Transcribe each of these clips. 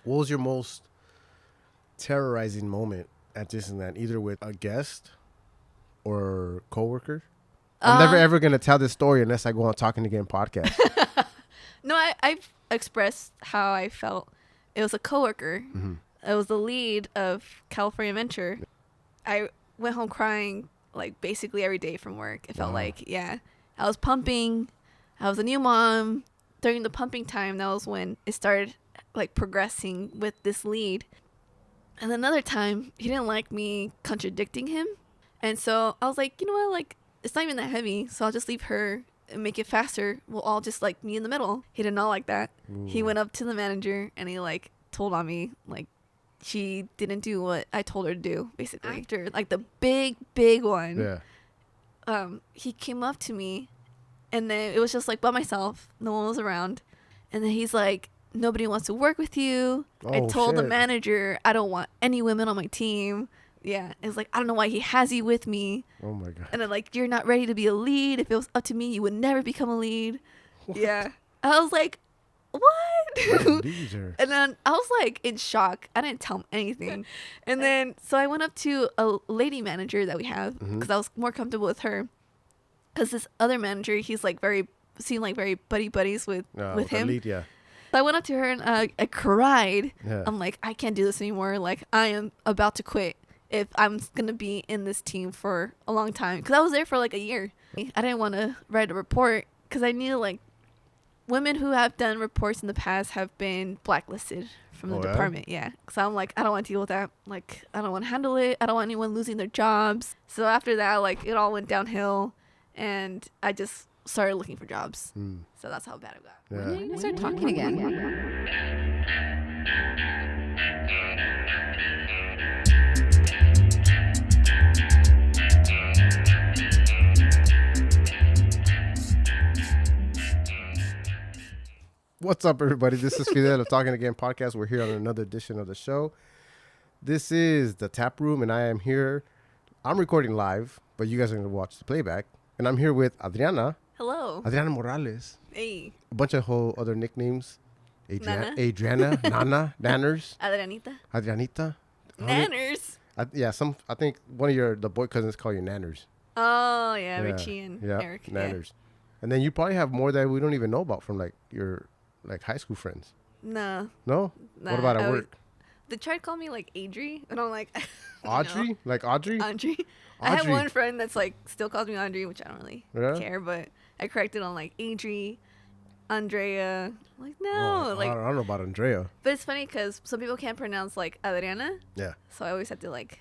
What was your most terrorizing moment at Disneyland, either with a guest or coworker? I'm never ever gonna tell this story unless I go on Talking Again podcast. No, I've expressed how I felt. It was a coworker. Mm-hmm. It was the lead of California Adventure. I went home crying like basically every day from work. It felt like, I was pumping. I was a new mom. During the pumping time, that was when it started like progressing with this lead. And another time, he didn't like me contradicting him. And so I was like, you know what, like, it's not even that heavy, so I'll just leave her and make it faster. We'll all just like me in the middle. He did not like that. Ooh. He went up to the manager and he like told on me, like, she didn't do what I told her to do, basically. After like the big one, he came up to me and then it was just like by myself. No one was around. And then he's like, nobody wants to work with you. I told the manager I don't want any women on my team. Yeah. It's like, I don't know why he has you with me. Oh my God. And then like, you're not ready to be a lead. If it was up to me, you would never become a lead. What? Yeah. I was like, what? And then I was like in shock. I didn't tell him anything. And then so I went up to a lady manager that we have because I was more comfortable with her. Because this other manager, he's like seemed like very buddies with him. Lead, yeah. So I went up to her and I cried. Yeah. I'm like, I can't do this anymore. Like, I am about to quit if I'm going to be in this team for a long time. Because I was there for like a year. I didn't want to write a report because I knew like women who have done reports in the past have been blacklisted from the department. Yeah. So I'm like, I don't want to deal with that. Like, I don't want to handle it. I don't want anyone losing their jobs. So after that, like, it all went downhill. And I just started looking for jobs. So that's how bad it got. Yeah. When did you start talking again? What's up, everybody? This is Fidel of Talking Again podcast. We're here on another edition of the show. This is the Tap Room, and I am here. I'm recording live, but you guys are going to watch the playback. And I'm here with Adriana. Hello. Adriana Morales. Hey. A bunch of whole other nicknames. Adriana, Nana, Nanners. Adrianita. Nanners. I think one of the boy cousins call you Nanners. Oh, yeah, Richie and Eric. Nanners. Yeah. And then you probably have more that we don't even know about from like your like high school friends. No. No? What about at work? They tried to call me like Adri, and I'm like, Audrey? Like Audrey? Audrey. I have one friend that's like still calls me Audrey, which I don't really care, but I corrected on like Adri, Andrea. Like, no. I don't know about Andrea. But it's funny because some people can't pronounce like Adriana. Yeah. So I always have to like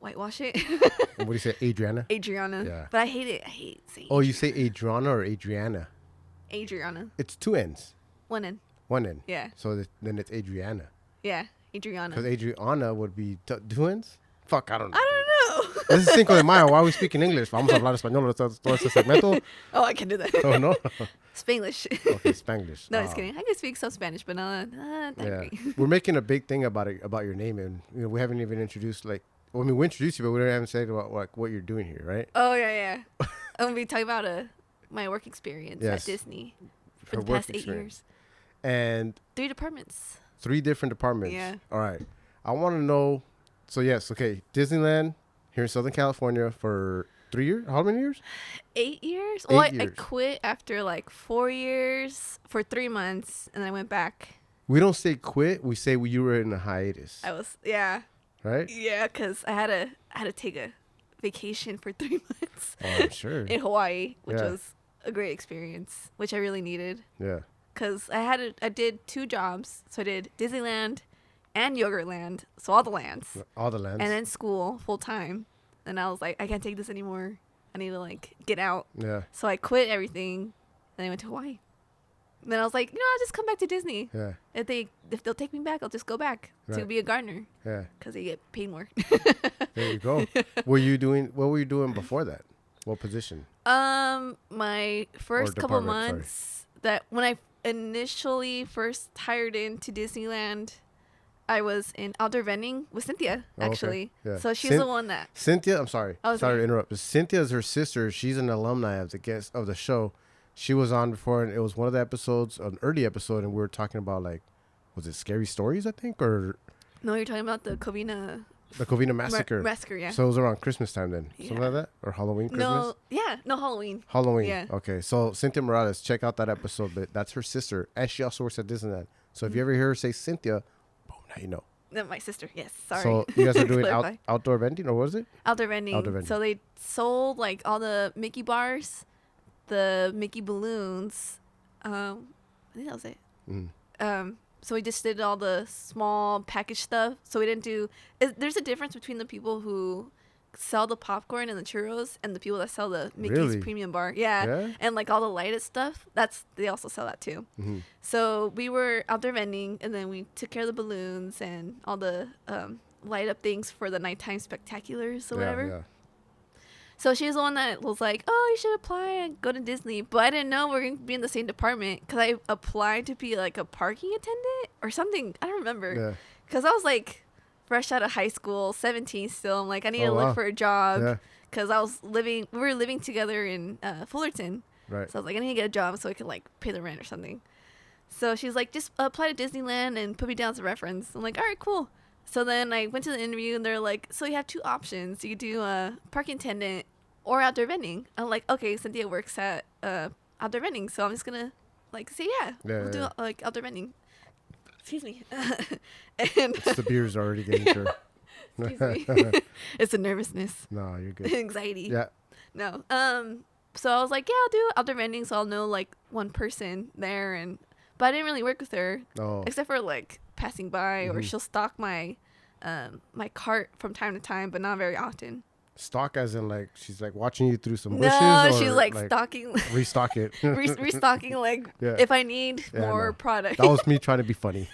whitewash it. And what do you say, Adriana? Adriana. Yeah. But I hate it. I hate saying Oh, you say Adriana or Adriana? Adriana. It's two N's. One N. One N. Yeah. So then it's Adriana. Yeah, Adriana. Because Adriana would be two N's? Fuck, I don't know. I don't know. This is Cinco de Mayo. Why are we speaking English? Vamos a hablar español todo este segmento. Oh, I can do that. Oh, no? Spanglish. Okay, Spanglish. No, just kidding. I can speak some Spanish, but not yeah. We're making a big thing about your name, and we haven't even introduced we introduced you, but we haven't said about what you're doing here, right? Oh yeah. I'm gonna be talking about my work experience at Disney for the past 8 years. And 3 departments. 3 different departments. Yeah. All right. I want to know. So yes, okay, Disneyland here in Southern California for 3 years. How many years? 8 years. 8 well, years. I quit after like 4 years for 3 months, and then I went back. We don't say quit. We say you were in a hiatus. I was, yeah. Right? Yeah, because I had to take a vacation for 3 months. Oh, I'm sure. In Hawaii, which was a great experience, which I really needed. Yeah. Because I did 2 jobs. So I did Disneyland and Yogurtland. So all the lands. All the lands. And then school full time. And I was like, I can't take this anymore. I need to like get out. Yeah. So I quit everything. And I went to Hawaii. And then I was like, I'll just come back to Disney. Yeah. If they'll take me back, I'll just go back to be a gardener. Yeah. Because they get paid more. There you go. What were you doing before that? What position? My first couple months that when I initially first hired into Disneyland, I was in outdoor vending with Cynthia, actually. Okay. Yeah. So she's the one that... Cynthia, I'm sorry. Sorry to interrupt. But Cynthia is her sister. She's an alumni of the guest of the show. She was on before, and it was one of the episodes, an early episode, and we were talking about, like, was it Scary Stories, I think, or No, you're talking about the Covina the Covina Massacre. Massacre, yeah. So it was around Christmas time then, something Yeah. like that, or Halloween, Christmas. No, Halloween. Halloween. Yeah. Okay, so Cynthia Morales, check out that episode. But that's her sister, and she also works at Disneyland. So if you ever hear her say Cynthia, boom, now you know. No, my sister. Yes, sorry. So you guys are doing Clarify. outdoor vending, or what was it? Outdoor vending. Outdoor vending. So they sold like all the Mickey bars, the Mickey balloons. I think that was it. Mm. So we just did all the small package stuff. So we didn't do. There's a difference between the people who sell the popcorn and the churros and the people that sell the Mickey's Really? premium bar. Yeah. And like all the lighted stuff. They also sell that too. Mm-hmm. So we were out there vending, and then we took care of the balloons and all the light up things for the nighttime spectaculars or whatever. Yeah. So she was the one that was like, "Oh, you should apply and go to Disney." But I didn't know we were going to be in the same department because I applied to be like a parking attendant or something. I don't remember. Yeah. Because I was like fresh out of high school, 17 still. I'm like, I need to wow. look for a job Yeah. because we were living together in Fullerton. Right. So I was like, I need to get a job so I could like pay the rent or something. So she's like, just apply to Disneyland and put me down as a reference. I'm like, all right, cool. So then I went to the interview, and they're like, so you have two options. You could do parking attendant or outdoor vending. I'm like, okay, Cynthia works at outdoor vending, so I'm just going to like say, we'll do like outdoor vending. Excuse me. And The beer's already getting sure. excuse me. It's a nervousness. No, you're good. Anxiety. Yeah. No. So I was like, yeah, I'll do outdoor vending, so I'll know like one person there, but I didn't really work with her. Oh. Except for like passing by, or she'll stock my my cart from time to time, but not very often. Stock as in like she's like watching you through some bushes? No, or she's like stocking, restock it. restocking like if I need more product. That was me trying to be funny.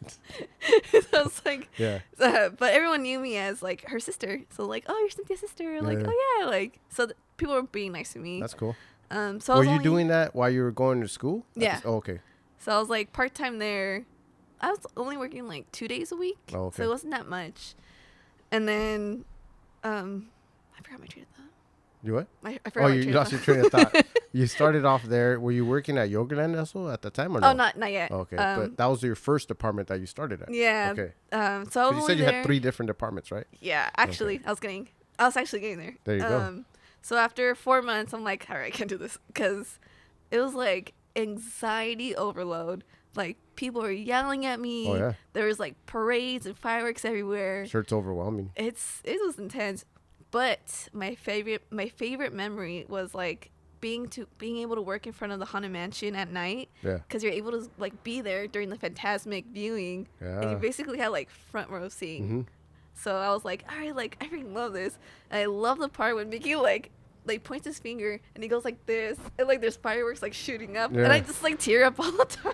So I was like, Yeah. But everyone knew me as like her sister. So like, oh, you're Cynthia's sister. Like, oh yeah, like so people were being nice to me. That's cool. So were you doing that while you were going to school? Yeah. Oh, okay. So I was like part time there. I was only working like 2 days a week. Oh, okay. So it wasn't that much. And then I forgot my train of thought. You what? I forgot you lost your train of thought. You started off there. Were you working at Yogaland also at the time or no? Oh, not yet. Okay, but that was your first department that you started at. Yeah. Okay. So I was you only said you there. had 3 different departments, right? Yeah, actually, I was actually getting there. There you go. So after 4 months, I'm like, all right, I can't do this, because it was like anxiety overload. Like people were yelling at me. Oh yeah. There was like parades and fireworks everywhere. Sure, it's overwhelming. It was intense. But my favorite memory was like being able to work in front of the Haunted Mansion at night. Yeah. Because you're able to like be there during the Fantasmic viewing. Yeah. And you basically had like front row seat. Mm-hmm. So I was like, all right, like I freaking love this. And I love the part when Mickey like points his finger and he goes like this, and like there's fireworks like shooting up, and I just like tear up all the time.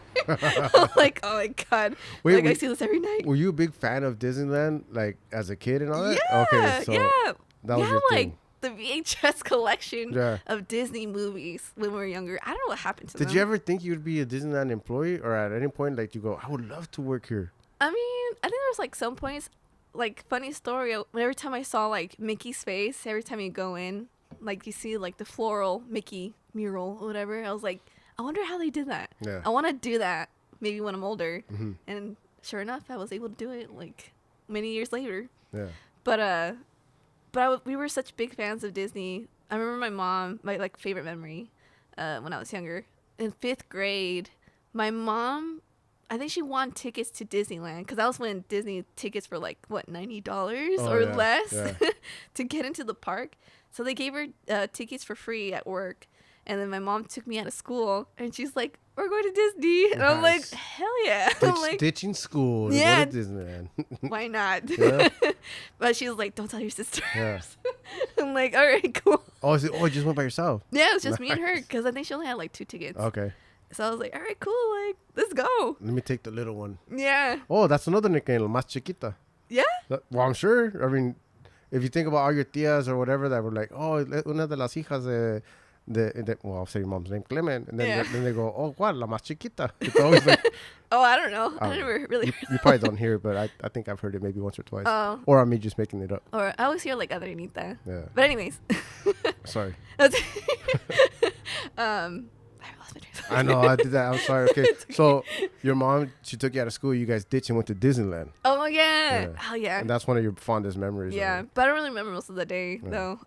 I'm like, oh my god. Wait, like I see this every night. Were you a big fan of Disneyland, like as a kid and all that? Yeah. Okay, so yeah. that was your like thing. the VHS collection Yeah. of Disney movies when we were younger. I don't know what happened to them. Did you ever think you'd be a Disneyland employee, or at any point like you go, I would love to work here? I mean, I think there was like some points, like funny story. Every time I saw like Mickey's face, every time you go in, like you see like the floral Mickey mural or whatever, I was like, I wonder how they did that. Yeah. I want to do that maybe when I'm older. Mm-hmm. And sure enough, I was able to do it like many years later. Yeah. But we were such big fans of Disney. I remember my mom, my like favorite memory, when I was younger, in 5th grade, my mom, I think she won tickets to Disneyland, because that was when Disney tickets were like what, $90 or less to get into the park. So they gave her tickets for free at work, and then my mom took me out of school, and she's like, "We're going to Disney," and I'm like, "Hell yeah!" I'm like, ditching school to Yeah. go to Disneyland. why not? Yeah. But she was like, "Don't tell your sisters." Yeah. I'm like, "All right, cool." Oh, you just went by yourself? Yeah, it was just me and her, Nice. because I think she only had like 2 tickets. Okay. So I was like, all right, cool, like, let's go. Let me take the little one. Yeah. Oh, that's another nickname, La Más Chiquita. Yeah? Well, I'm sure. I mean, if you think about all your tias or whatever that were like, oh, una de las hijas de well, I'll say your mom's name, Clement. And then, then they go, oh, what? La Más Chiquita. It's always like, Oh, I don't know. I never really. you probably don't hear it, but I think I've heard it maybe once or twice. Oh. Or I'm me just making it up. Or I always hear like Adrianita. Yeah. But anyways. Sorry. I lost my train of I know, I did that. I'm sorry. Okay. So your mom, she took you out of school. You guys ditched and went to Disneyland. Oh yeah. Oh yeah. And that's one of your fondest memories. Yeah, but I don't really remember most of the day Yeah. though.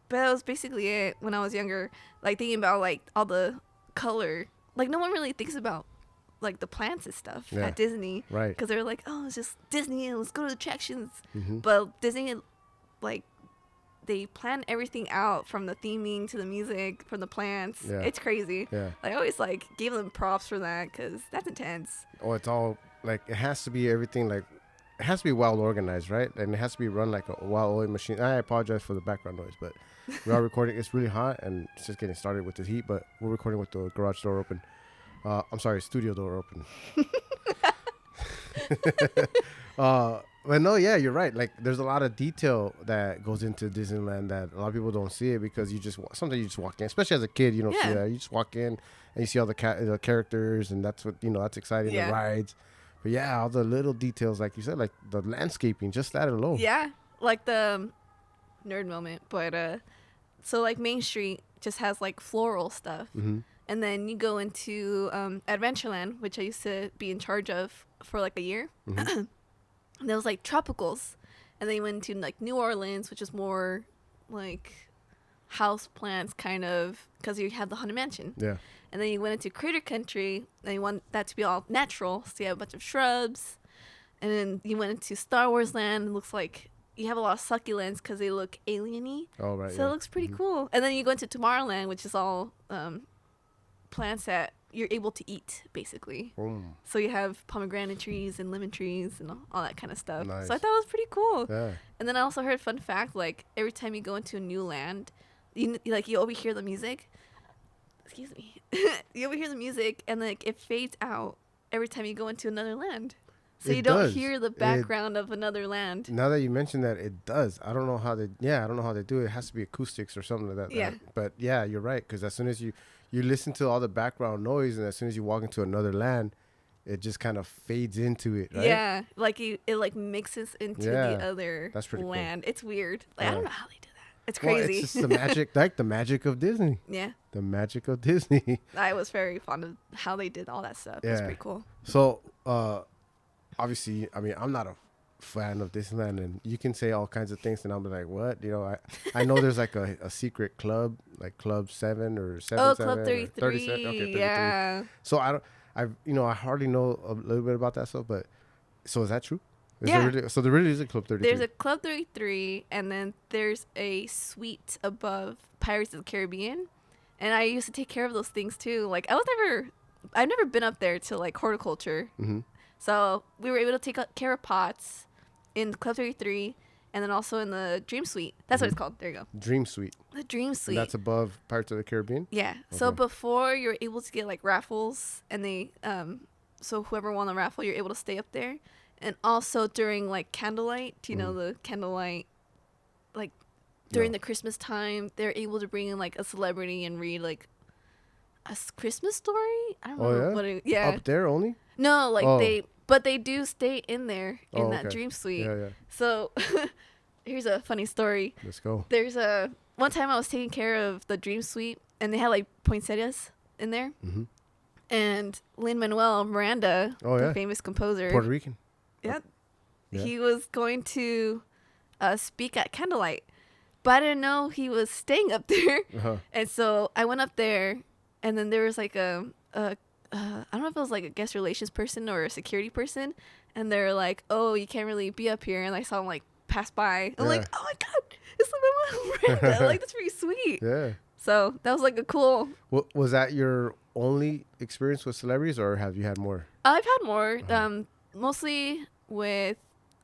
But that was basically it when I was younger. Like thinking about like all the color. Like no one really thinks about like the plants and stuff Yeah. at Disney. Right. Because they're like, oh, it's just Disney and let's go to the attractions. Mm-hmm. But Disney, like, they plan everything out from the theming to the music, from the plants. Yeah. It's crazy. Yeah. I always like gave them props for that because that's intense. Oh, it's all like, it has to be everything like, it has to be well organized, right? And it has to be run like a well-oiled machine. I apologize for the background noise, but we are recording. It's really hot and it's just getting started with the heat, but we're recording with the garage door open. I'm sorry, studio door open. But no, yeah, you're right. Like, there's a lot of detail that goes into Disneyland that a lot of people don't see it because you just sometimes you just walk in, especially as a kid, you don't see that. You just walk in and you see all the the characters, and that's what that's exciting. Yeah. The rides, but yeah, all the little details, like you said, like the landscaping, just that alone. Yeah, like the nerd moment, but so like Main Street just has like floral stuff. Mm-hmm. And then you go into Adventureland, which I used to be in charge of for like a year. Mm-hmm. And there was like tropicals. And then you went to like New Orleans, which is more like house plants kind of, because you have the Haunted Mansion. Yeah. And then you went into Critter Country, and you want that to be all natural. So you have a bunch of shrubs. And then you went into Star Wars Land. It looks like you have a lot of succulents because they look alien-y. Oh, right. So it looks pretty cool. And then you go into Tomorrowland, which is all plants that you're able to eat, basically. So you have pomegranate trees and lemon trees and all that kind of stuff. Nice. So I thought it was pretty cool. Yeah. And then I also heard, fun fact, like every time you go into a new land, you overhear the music. Excuse me. You overhear the music, and like it fades out every time you go into another land. So It you don't does. hear the background of another land. Now that you mentioned that, it does. I don't know how they. Yeah, I don't know how they do it. It has to be acoustics or something like that. Yeah. But yeah, you're right. Because as soon as you listen to all the background noise, and as soon as you walk into another land, it just kind of fades into it. Right? Yeah, like it like mixes into Yeah, the other that's pretty cool. land. It's weird. Like I Yeah. don't know how they do that. It's Well, crazy. it's just the magic, like the magic of Disney. Yeah, The magic of Disney. I was very fond of how they did all that stuff. It's Yeah. pretty cool. So, obviously, I mean, I'm not a fan of Disneyland, and you can say all kinds of things, and I'm like, what? I know there's like a secret club, like Club 7 or 7. Oh, Club 33. Okay, 33. Yeah. So I hardly know a little bit about that stuff, but so is that true? Yeah. There really is a Club 33. There's a Club 33, and then there's a suite above Pirates of the Caribbean. And I used to take care of those things too. Like I've never been up there to like horticulture. Mm-hmm. So we were able to take care of pots in Club 33, and then also in the Dream Suite. That's what it's called. There you go. Dream Suite. The Dream Suite. And that's above Pirates of the Caribbean? Yeah. So Okay. before you're able to get like raffles, and so whoever won the raffle, you're able to stay up there. And also during like candlelight, the candlelight, like during the Christmas time, they're able to bring in like a celebrity and read like a Christmas story. I don't know what it, yeah. Up there only? No, like Oh. they do stay in there in that Dream Suite. Yeah, yeah. So here's a funny story. Let's go. There's one time I was taking care of the Dream Suite, and they had like poinsettias in there. Mm-hmm. And Lin-Manuel Miranda, the famous composer, Puerto Rican. yeah, Yeah. he was going to speak at candlelight, but I didn't know he was staying up there. Uh-huh. And so I went up there, and then there was like I don't know if it was like a guest relations person or a security person, and they're like, "Oh, you can't really be up here." And I saw him like pass by. I'm like, "Oh my god, it's Lin-Manuel Miranda!" Like that's pretty sweet. Yeah. So that was like a cool. Was that your only experience with celebrities, or have you had more? I've had more, mostly with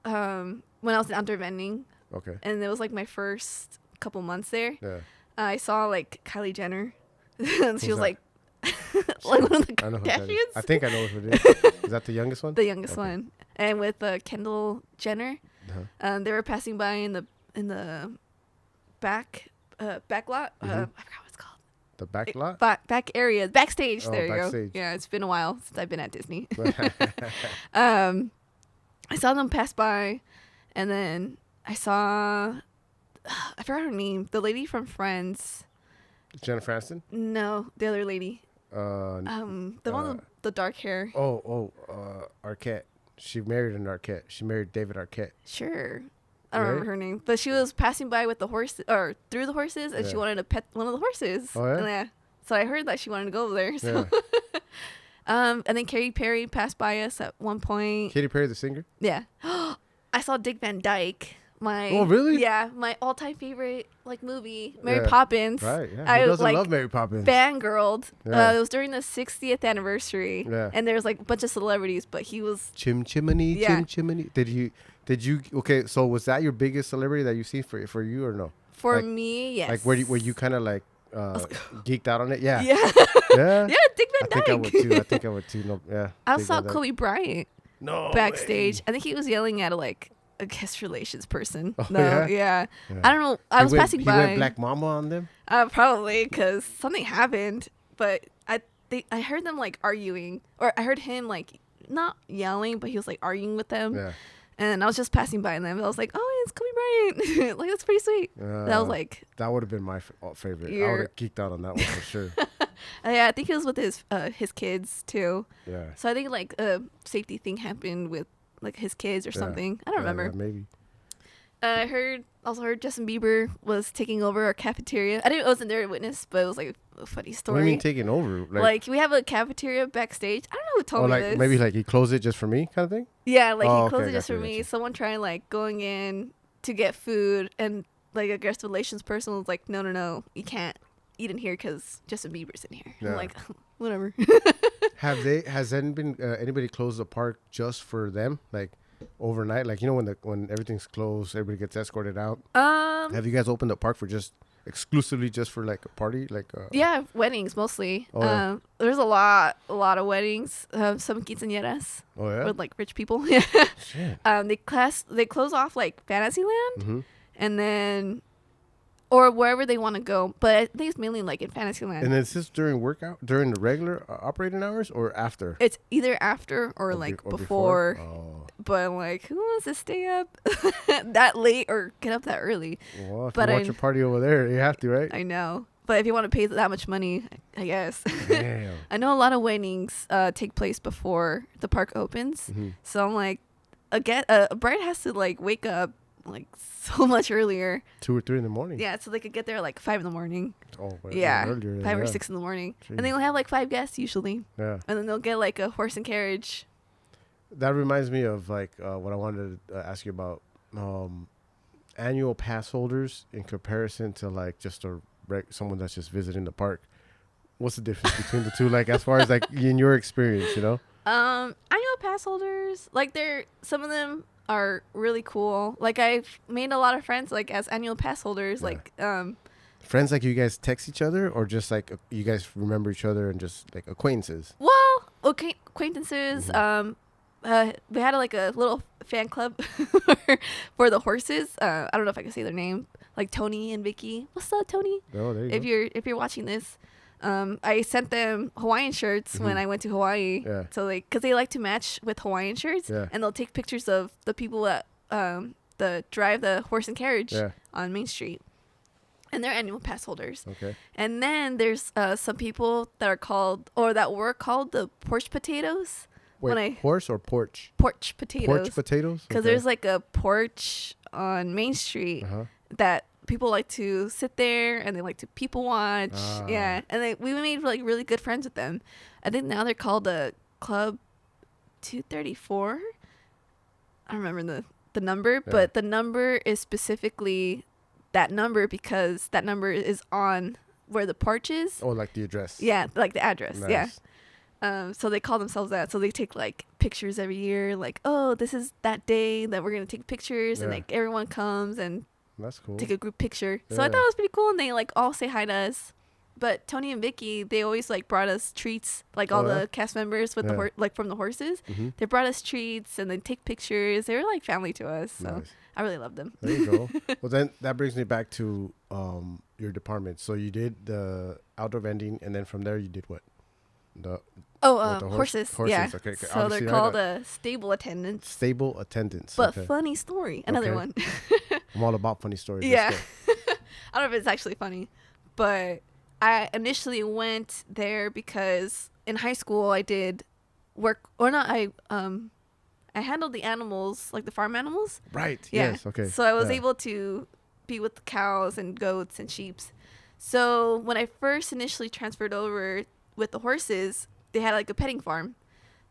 when I was in outdoor vending, Okay. and it was like my first couple months there. Yeah. I saw like Kylie Jenner. And she Who's was that? like, like one of the I know who that is. Kardashians. I think I know who it is. Is that the youngest one? The youngest Okay. one, and with Kendall Jenner, Uh-huh. they were passing by in the back lot. I forgot what it's called. The back lot? Back area, backstage. Oh, There you backstage. go. Yeah, it's been a while since I've been at Disney. I saw them pass by, and then I saw I forgot her name. The lady from Friends. Jennifer Aniston? No, the other lady. The one with the dark hair. Arquette. She married an Arquette. She married David Arquette. Sure. I don't remember her name, but she was passing by with the horse or through the horses, and she wanted to pet one of the horses. Oh yeah. And yeah. So I heard that she wanted to go over there. So. Yeah. And then Katy Perry passed by us at one point. Katy Perry, the singer. Yeah. I saw Dick Van Dyke. Oh really? Yeah, my all-time favorite movie, Mary Poppins. Right. Yeah. I Who doesn't love Mary Poppins? Fangirled. Yeah. It was during the 60th anniversary. Yeah. And there was a bunch of celebrities, but he was Chimney. Yeah. Chimney. Did you? Okay, so was that your biggest celebrity that you see for you or no? For me, yes. Like were you kind of like geeked out on it? Yeah. Yeah. Yeah. Yeah, Dick Van Dyke. I think I would too. No, yeah. I saw Kobe Bryant backstage. Way. I think he was yelling at a guest relations person. Oh, no, yeah. I don't know. I was passing by. He went Black Mama on them? Probably because something happened. But I heard them like arguing, or I heard him like not yelling, but he was like arguing with them. Yeah. And I was just passing by them. And I was like, oh, it's Kobe Bryant. Like, that's pretty sweet. That was like... That would have been my favorite. I would have geeked out on that one for sure. Yeah, I think it was with his kids, too. Yeah. So I think, like, a safety thing happened with, like, his kids or something. I don't remember. Yeah, maybe. I also heard Justin Bieber was taking over our cafeteria. I wasn't there to witness, but it was, like, a funny story. What do you mean taking over? Like we have a cafeteria backstage. I don't know who told me this. Maybe, like, he closed it just for me kind of thing? Yeah, like, he closed it just for me. Someone tried, like, going in to get food, and, like, a guest relations person was like, no, you can't eat in here because Justin Bieber's in here. Yeah. I'm like, whatever. Has anybody closed the park just for them? Like, overnight? Like, you know, when everything's closed, everybody gets escorted out? Have you guys opened the park for exclusively just for, like, a party? Like, yeah, weddings mostly. Oh, yeah. There's a lot of weddings. Some quinceañeras. Oh, yeah? With, like, rich people. Yeah. Shit. They close off, like, Fantasyland. And then... Or wherever they want to go. But I think it's mainly, like, in Fantasyland. And is this during during the regular operating hours or after? It's either after or like, before. Oh. But I'm like, who wants to stay up that late or get up that early? Well, if you watch a party over there, you have to, right? I know. But if you want to pay that much money, I guess. Damn. I know a lot of weddings take place before the park opens. So I'm like, a bride has to, like, wake up like so much earlier. 2 or 3 in the morning. Yeah, so they could get there like 5 in the morning. Oh, yeah, earlier, 5 or 6 in the morning. Jeez. And they'll have like 5 guests usually. Yeah. And then they'll get like a horse and carriage. That reminds me of like what I wanted to ask you about annual pass holders in comparison to like just someone that's just visiting the park. What's the difference between the two? Like as far as like in your experience, you know? Annual pass holders, like some of them are really cool. Like I've made a lot of friends like as annual pass holders. Yeah. Like friends like you guys text each other or just like you guys remember each other and just like acquaintances? Well, okay, acquaintances. We had like a little fan club for the horses. I don't know if I can say their name. Like Tony and Vicky. What's up, Tony? Oh, there you go. If you're watching this. I sent them Hawaiian shirts when I went to Hawaii. Yeah. So because they like to match with Hawaiian shirts, and they'll take pictures of the people that drive the horse and carriage on Main Street, and they're annual pass holders. Okay. And then there's some people that were called the porch potatoes. Wait, horse or porch? Porch potatoes. Porch potatoes. Because there's like a porch on Main Street that people like to sit there and they like to people watch. Yeah. And we made like really good friends with them. I think now they're called the Club 234. I don't remember the number, but the number is specifically that number because that number is on where the porch is. Oh, like the address. Yeah, like the address. Nice. Yeah. So they call themselves that. So they take like pictures every year. Like, oh, this is that day that we're going to take pictures. And like everyone comes and that's cool. Take a group picture. So I thought it was pretty cool. And they like all say hi to us. But Tony and Vicky, they always like brought us treats. Like all the cast members with the like from the horses. They brought us treats and they take pictures. They were like family to us. So I really loved them. There you go. Well, then that brings me back to your department. So you did the outdoor vending, and then from there you did what? Horses. Yeah. Okay. So obviously they're called stable attendants. Stable attendants. But funny story. Another one. I'm all about funny stories. Yeah. I don't know if it's actually funny, but I initially went there because in high school I did work, or not, I handled the animals, like the farm animals. Right. Yeah. Yes. Okay. So I was Yeah. able to be with the cows and goats and sheeps. So when I first initially transferred over with the horses, they had like a petting farm.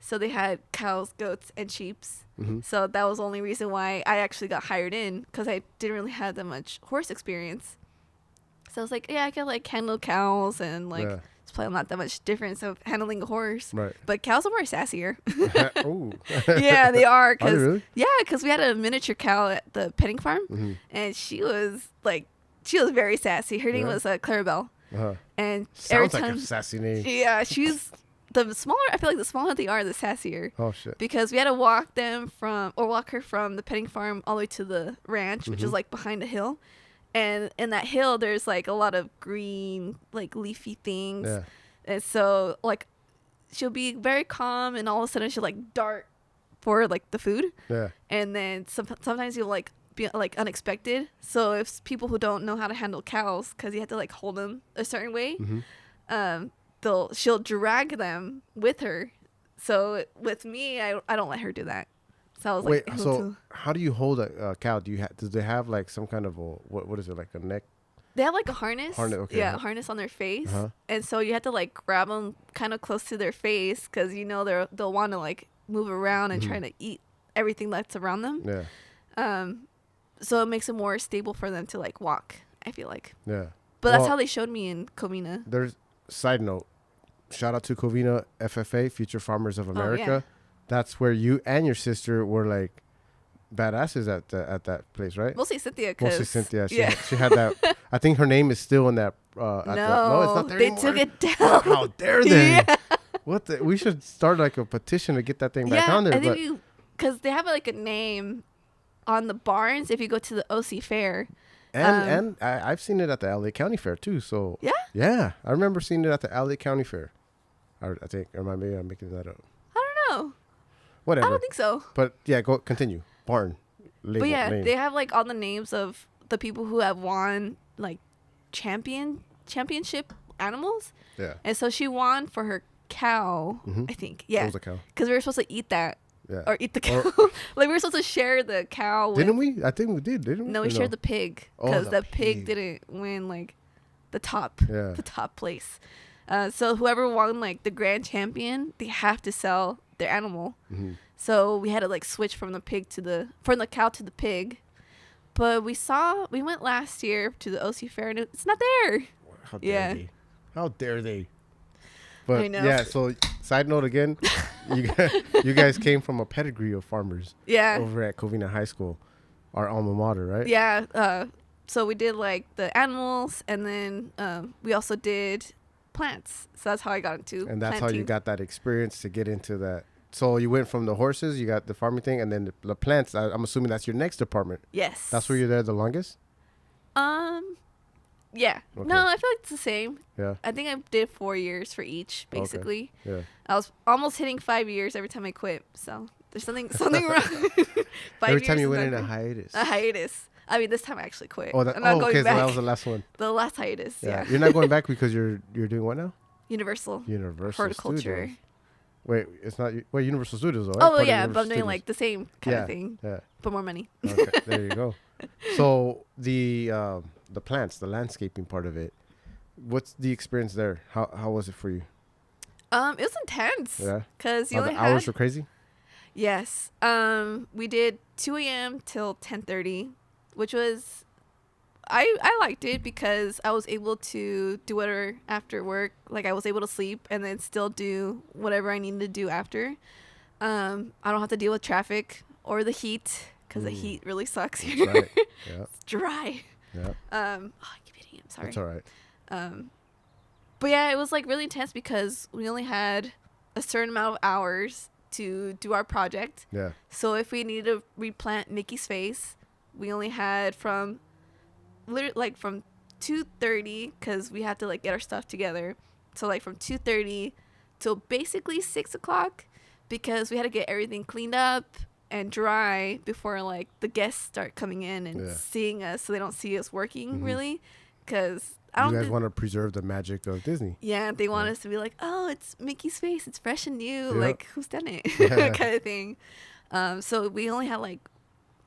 So they had cows, goats, and sheeps. Mm-hmm. So that was the only reason why I actually got hired in, because I didn't really have that much horse experience. So I was like, yeah, I can like handle cows, and like Yeah. it's probably not that much difference of handling a horse. Right. But cows are more sassier. Oh. Yeah, they are. Are they really? Yeah, because we had a miniature cow at the petting farm, Mm-hmm. and she was very sassy. Her name Yeah. was Clarabelle, Uh-huh. and every Sounds like time, a sassy name. yeah, she's the smaller. I feel like the smaller they are, the sassier. Oh shit. Because we had to walk her from the petting farm all the way to the ranch, which is Mhm. like behind a hill. And in that hill, there's like a lot of green, like leafy things. Yeah. And so like she'll be very calm, and all of a sudden she'll like dart for like the food. Yeah. And then sometimes you'll like be like unexpected. So if people who don't know how to handle cows, because you have to like hold them a certain way, Mm-hmm. she'll drag them with her. So with me, I don't let her do that. So I was Wait. like, So how do you hold a cow? Do they have like some kind of a what is it, like a neck? they have like a harness. Okay. Yeah, a harness on their face. Uh-huh. And so you have to like grab them kind of close to their face, because they'll want to like move around and Mhm. try to eat everything that's around them. Yeah. So it makes it more stable for them to like walk, I feel like. Yeah. But that's Well, how they showed me in Comina. There's side note. Shout out to Covina FFA, Future Farmers of America. That's where you and your sister were like badasses at that place, right? Mostly Cynthia. Mostly Cynthia. Yeah. She had that. I think her name is still in that. No, it's not there they anymore. took it down. How dare they? Yeah. What the? We should start like a petition to get that thing back on there. I But think because they have like a name on the barns if you go to the OC Fair. and I've seen it at the LA County Fair too. So Yeah? yeah, I remember seeing it at the LA County Fair. I think, or maybe I'm making that up. I don't know. Whatever. I don't think so. But yeah, go continue. Barn. Label, But yeah, name. they have like all the names of the people who have won like championship animals. Yeah. And so she won for her cow, Mhm. I think. That Yeah. was a cow. Because we were supposed to eat that. Yeah. Or eat the cow. Or- Like we were supposed to share the cow with. Didn't we? I think we did. Didn't we? No, we Or shared the pig, Oh, because the the pig pig. didn't win like the top Yeah. the top place. So whoever won like the grand champion, they have to sell their animal. Mhm. So we had to like switch from the cow to the pig. But we went last year to the OC Fair, and it's not there. How dare Yeah. they? How dare they? But I know. yeah, so side note again, you guys came from a pedigree of farmers Yeah. over at Covina High School, our alma mater, right? Yeah. So we did like the animals, and then we also did plants. So that's how I got into And that's how you planting. got that experience to get into that. So you went from the horses, you got the farming thing, and then the plants. I'm assuming that's your next department. Yes. That's where you're there the longest? Yeah. Okay. No, I feel like it's the same. Yeah. I think I did 4 years for each, basically. Yeah. I was almost hitting 5 years every time I quit. So there's something wrong. 5 Every time years you is went in not a good. hiatus. A hiatus. I mean, this time I actually quit. Oh, I'm not going okay. back. So that was the last one. The last hiatus. Yeah. You're not going back because you're doing what now? Universal. Universal Horticulture. Studios. Wait, it's not. Wait, Universal Studios, though, right? Oh, Part of yeah. Universal But I'm doing Studios. like the same kind Yeah, of thing, Yeah. but more money. Okay, there you go. So the plants, the landscaping part of it, what's the experience there? How was it for you? It was intense. Yeah. Cause you The only hours had were crazy. yes. We did 2 a.m. till 10:30, which was I liked it because I was able to do whatever after work. Like I was able to sleep and then still do whatever I needed to do after. I don't have to deal with traffic or the heat because the heat really sucks That's here. right. Yeah. It's dry. Yeah. I keep hitting it. I'm sorry. That's all right. But yeah, it was like really intense because we only had a certain amount of hours to do our project. Yeah. So if we needed to replant Nikki's face, we only had from 2:30 because we had to like get our stuff together. So like from 2:30 till basically 6 o'clock because we had to get everything cleaned up and dry before like the guests start coming in and Yeah. seeing us, so they don't see us working Mhm. really, because I don't You guys think- want to preserve the magic of Disney. Yeah, they want us to be like, oh, it's Mickey's face. It's fresh and new. Yeah. Like, who's done it? kind of thing. So we only had like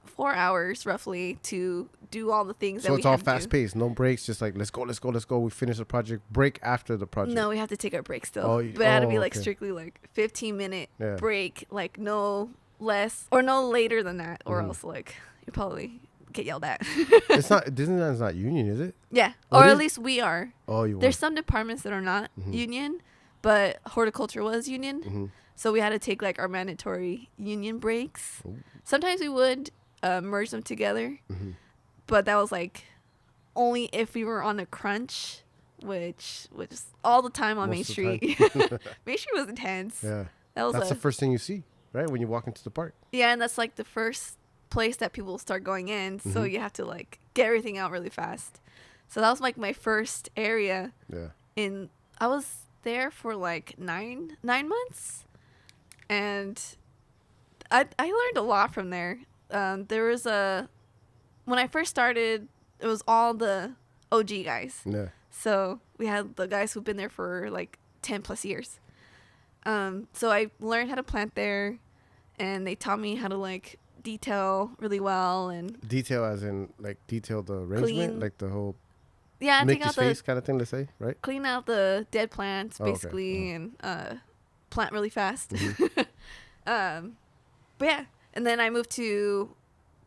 4 hours roughly to do all the things that So we it's all had to do. fast paced, no breaks. Just like let's go. We finish the project. Break after the project. No, we have to take our break still. Oh, but it had to be like okay. strictly like 15-minute Yeah. break, like no less or no later than that, or Mhm. else like you probably get yelled at. It's not Disneyland's not union, is it? Yeah, Oh, or it at is? least we are. Oh, you There's some departments that are not Mhm. union, but horticulture was union. Mm-hmm. So we had to take like our mandatory union breaks. Ooh. Sometimes we would merge them together, Mm-hmm. but that was like only if we were on a crunch, which was all the time on Main Most of the Street. Main Street was intense. Yeah, That was that's the first thing you see, right, when you walk into the park. yeah, and that's like the first place that people start going in. So Mhm. you have to like get everything out really fast. So that was like my first area. Yeah. I was there for like nine months, and I learned a lot from there. There was when I first started, it was all the OG guys. Yeah. So we had the guys who've been there for like 10 plus years. So I learned how to plant there, and they taught me how to like detail really well and Detail as in like detail the arrangement, Clean. like the whole take Mickey's out the face kind of thing to say, right? clean out the dead plants Oh, okay. basically and plant really fast. Mhm. But yeah, and then I moved to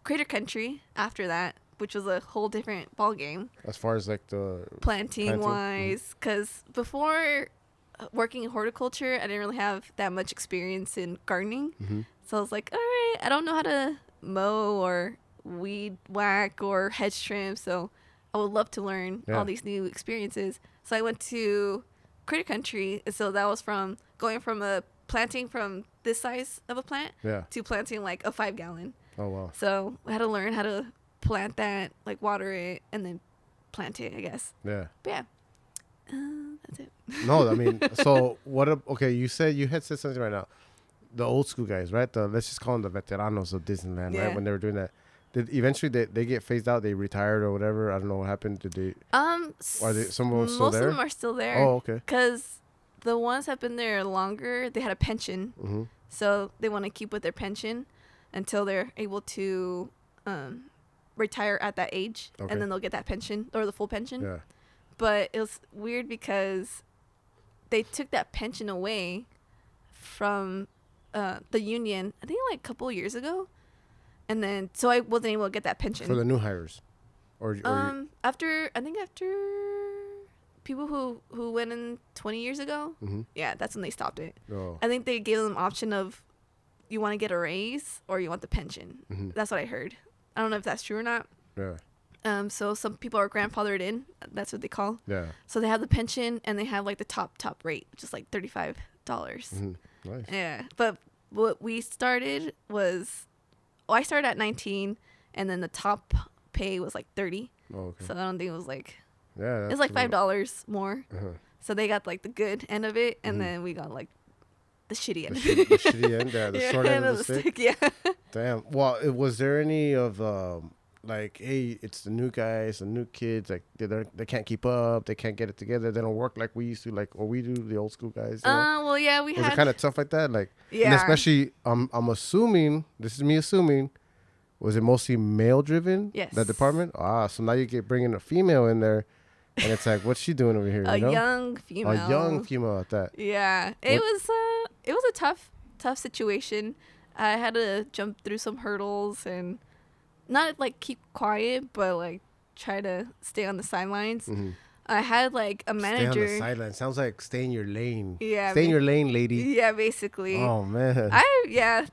Crater Country after that, which was a whole different ball game As far as like the planting Planting, wise, because before working in horticulture, I didn't really have that much experience in gardening. hmm So I was like, all right, I don't know how to mow or weed whack or hedge trim. So I would love to learn Yeah. all these new experiences. So I went to Critter Country. So that was from going from a planting from this size of a plant yeah. to planting like a 5-gallon. Oh wow. So I had to learn how to plant that, like water it, and then plant it, I guess. Yeah. But yeah, that's it. No, I mean, so what? Okay, you had said something right now. The old school guys, right? Let's just call them the veteranos of Disneyland, Yeah. right? When they were doing that, did eventually they get phased out? They retired or whatever. I don't know what happened. Did they? Are they? Someone still most there? of them are still there. Oh, okay. Because the ones that have been there longer, they had a pension. Mm-hmm. So they want to keep with their pension until they're able to retire at that age. Okay. And then they'll get that pension or the full pension. Yeah. But it was weird because they took that pension away from the union, I think like a couple of years ago. And then, so I wasn't able to get that pension. For the new hires, or After people who went in 20 years ago, mm-hmm. yeah, that's when they stopped it. Oh. I think they gave them option of you want to get a raise or you want the pension. Mm-hmm. That's what I heard. I don't know if that's true or not. Yeah. So some people are grandfathered in. That's what they call. Yeah. So they have the pension and they have like the top rate, which is like $35. Mm-hmm. Nice. Yeah. But what we started was, I started at 19 and then the top pay was like 30. Oh, okay. So I don't think it was like, Yeah. it's like $5 more. Uh-huh. So they got like the good end of it, and Mhm. then we got like the shitty end. The shitty end, yeah, the Yeah, short end of the stick. Yeah. Damn. Well, was there any of like, hey, it's the new guys, the new kids, like they can't keep up, they can't get it together, they don't work like we used to, like or we do, the old school guys. You know? Well, yeah, we Was had. it kind of tough like that? Like, Yeah. and especially, I'm assuming, this is me assuming, was it mostly male driven? Yes. That department? So now you get bringing a female in there, and it's like, what's she doing over here? A you know? young female. A young female at that. Yeah, it was a tough situation. I had to jump through some hurdles and not like keep quiet, but like try to stay on the sidelines. Mm-hmm. I had like a manager. Stay on the sideline. Sounds like stay in your lane. Yeah. Stay in your lane, lady. Yeah, basically. Oh man.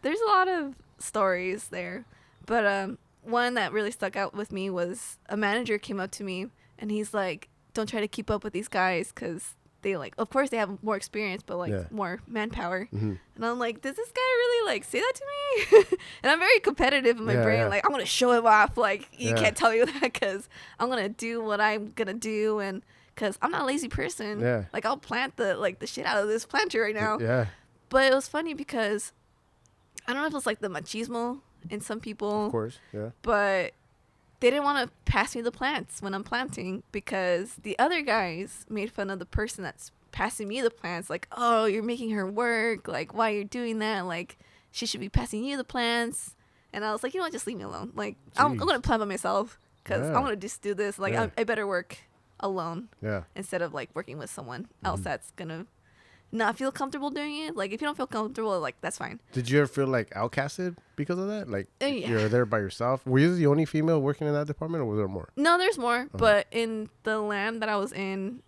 There's a lot of stories there, but one that really stuck out with me was a manager came up to me and he's like, "Don't try to keep up with these guys because they like, of course they have more experience, but like Yeah. more manpower." Mm-hmm. And I'm like, does this guy really like say that to me? And I'm very competitive in my Yeah, brain. yeah. Like, I'm gonna show him off. Like, you Yeah. can't tell me that because I'm gonna do what I'm gonna do, and because I'm not a lazy person. Yeah. Like, I'll plant the shit out of this planter right now. Yeah. But it was funny because I don't know if it's like the machismo in some people, Of course. Yeah. but they didn't want to pass me the plants when I'm planting because the other guys made fun of the person that's passing me the plants. Like, oh, you're making her work. Like, why you're doing that? Like, she should be passing you the plants. And I was like, you know what? Just leave me alone. Like, I'm going to plant by myself because I'm going to just do this. Like, I better work alone instead of, like, working with someone else that's going to not feel comfortable doing it. Like, if you don't feel comfortable, like, that's fine. Did you ever feel like outcasted because of that? Like, you're there by yourself? Were you the only female working in that department, or was there more? No, there's more. But in the land that I was in,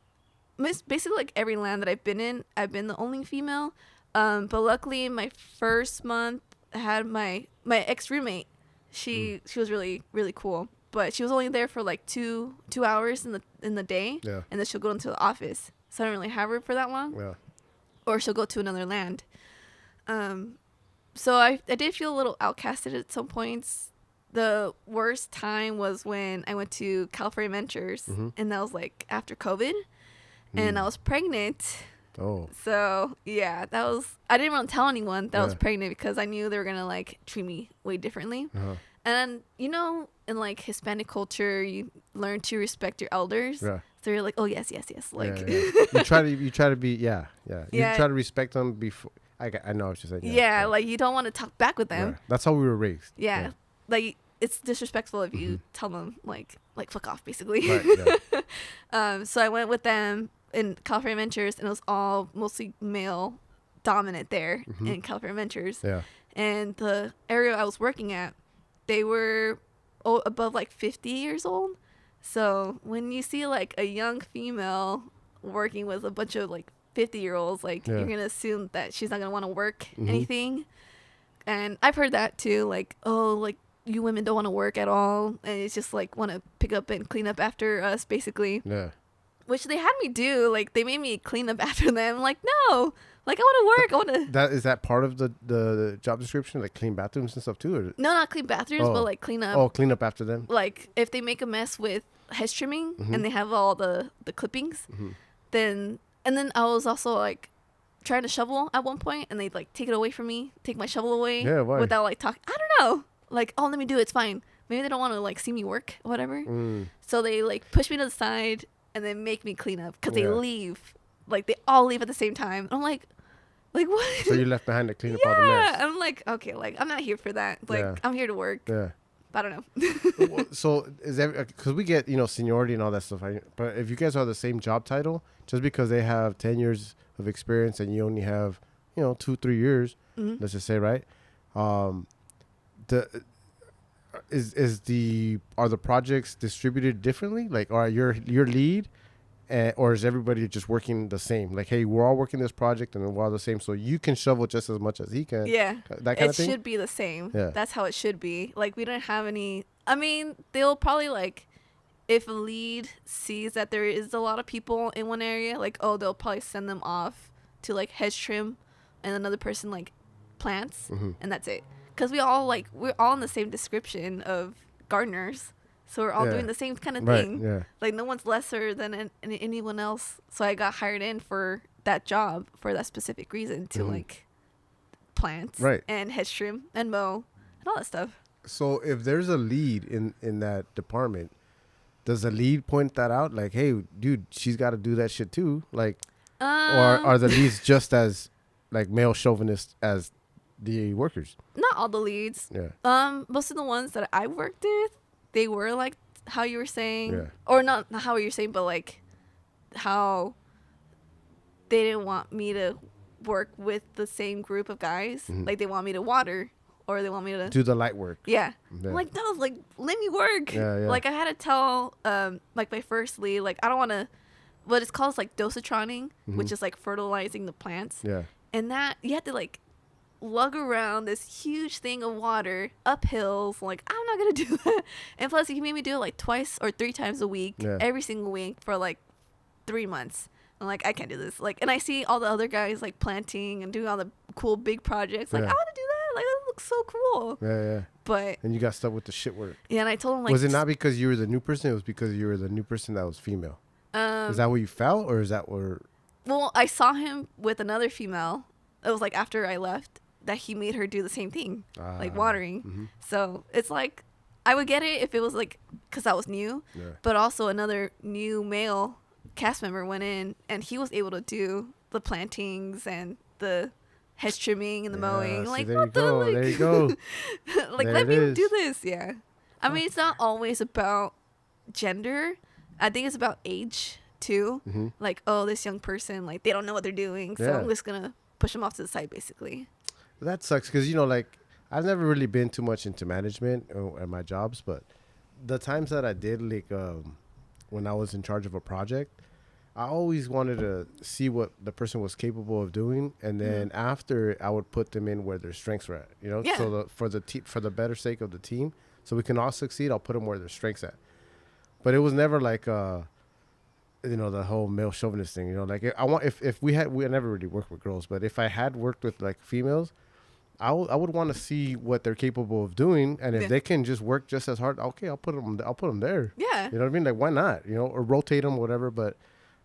basically, like, every land that I've been in, I've been the only female. But luckily, my first month, I had my ex-roommate. She was really, really cool. But she was only there for, like, two hours in the day. Yeah. And then she'll go into the office. So I don't really have her for that long. Yeah. Or she'll go to another land. So I did feel a little outcasted at some points. The worst time was when I went to California Ventures, and that was like after COVID, and I was pregnant. Oh. So yeah, that was, I didn't want to tell anyone that I was pregnant because I knew they were gonna like treat me way differently. And you know, in like Hispanic culture, you learn to respect your elders. Yeah. So you're like, oh yes. Like you try to be You try to respect them before. I know what you're saying. Yeah, like you don't want to talk back with them. Right. That's how we were raised. Yeah. Like it's disrespectful if you tell them like fuck off, basically. Right, so I went with them in California Ventures, and it was all mostly male dominant there in California Ventures. Yeah. And the area I was working at, they were above like 50 years old. So when you see like a young female working with a bunch of like 50-year-olds, like you're gonna assume that she's not gonna want to work anything. And I've heard that too, like, oh, like you women don't want to work at all, and it's just like want to pick up and clean up after us, basically. Yeah. Which they had me do. Like they made me clean up after them. Like no, like I want to work. I want to. Is that part of the job description, like clean bathrooms and stuff too? Or? No, not clean bathrooms, but like clean up. Oh, clean up after them. Like if they make a mess with hedge trimming and they have all the clippings, then I was also like trying to shovel at one point, and they'd like take it away from me, take my shovel away. Yeah, why? Without like talking. I don't know. Like, oh, let me do it. It's fine. Maybe they don't want to like see me work or whatever. So they like push me to the side and then make me clean up because they leave. Like they all leave at the same time. I'm like what? So you're left behind to clean up all the mess. I'm like, okay, like I'm not here for that. Like I'm here to work. Yeah. I don't know. So is that because we get, seniority and all that stuff, but if you guys are the same job title, just because they have 10 years of experience and you only have, 2-3 years, let's just say, right? Are the projects distributed differently? Like, are your lead, or is everybody just working the same? Like, hey, we're all working this project and we're all the same, so you can shovel just as much as he can. Yeah, that kind of thing. It should be the same. Yeah, that's how it should be. Like, we don't have any. I mean, they'll probably like, if a lead sees that there is a lot of people in one area, like, oh, they'll probably send them off to like hedge trim, and another person like plants, and that's it. Because we're all in the same description of gardeners. So we're all doing the same kind of thing. Yeah. Like no one's lesser than anyone else. So I got hired in for that job for that specific reason to like plant and hedge trim and mow and all that stuff. So if there's a lead in that department, does the lead point that out? Like, hey, dude, she's got to do that shit too. Like, or are the leads just as like male chauvinist as the workers? Not all the leads. Yeah. Most of the ones that I worked with, they were like how you were saying, or not how you're saying, but like how they didn't want me to work with the same group of guys. Like they want me to water, or they want me to do the light work. Yeah. Like no, like let me work. Yeah. Like I had to tell like my first lead, like I don't want to. What it's called is like dosatroning, which is like fertilizing the plants. Yeah. And that you have to like lug around this huge thing of water up hills. Like I'm not gonna do that. And plus he made me do it like 2 or 3 times a week, every single week for like 3 months. I'm like, I can't do this. Like, and I see all the other guys like planting and doing all the cool big projects. Like I want to do that. Like that looks so cool. Yeah. But and you got stuck with the shit work. Yeah, and I told him like, was it not because you were the new person? It was because you were the new person that was female. Is that what you felt, or is that where? Well, I saw him with another female. It was like after I left that he made her do the same thing, like watering. So it's like I would get it if it was like because I was new, Yeah. but also another new male cast member went in and he was able to do the plantings and the hedge trimming and the mowing. See, Like, there you what the go. like? There you go. Like, There let it me is. do this. Yeah. I mean, it's not always about gender. I think it's about age too. Mm-hmm. Like, oh, this young person, like, they don't know what they're doing, so Yeah. I'm just gonna push them off to the side, basically. That sucks because, you know, like, I've never really been too much into management at my jobs, but the times that I did, like, when I was in charge of a project, I always wanted to see what the person was capable of doing, and then after I would put them in where their strengths were at, you know. Yeah. So for the better sake of the team, so we can all succeed, I'll put them where their strengths at. But it was never like you know, the whole male chauvinist thing, you know. Like if we never really worked with girls, but if I had worked with like females, I would want to see what they're capable of doing, and if they can just work just as hard, okay, I'll put them there. Yeah. You know what I mean? Like, why not? You know, or rotate them, whatever. But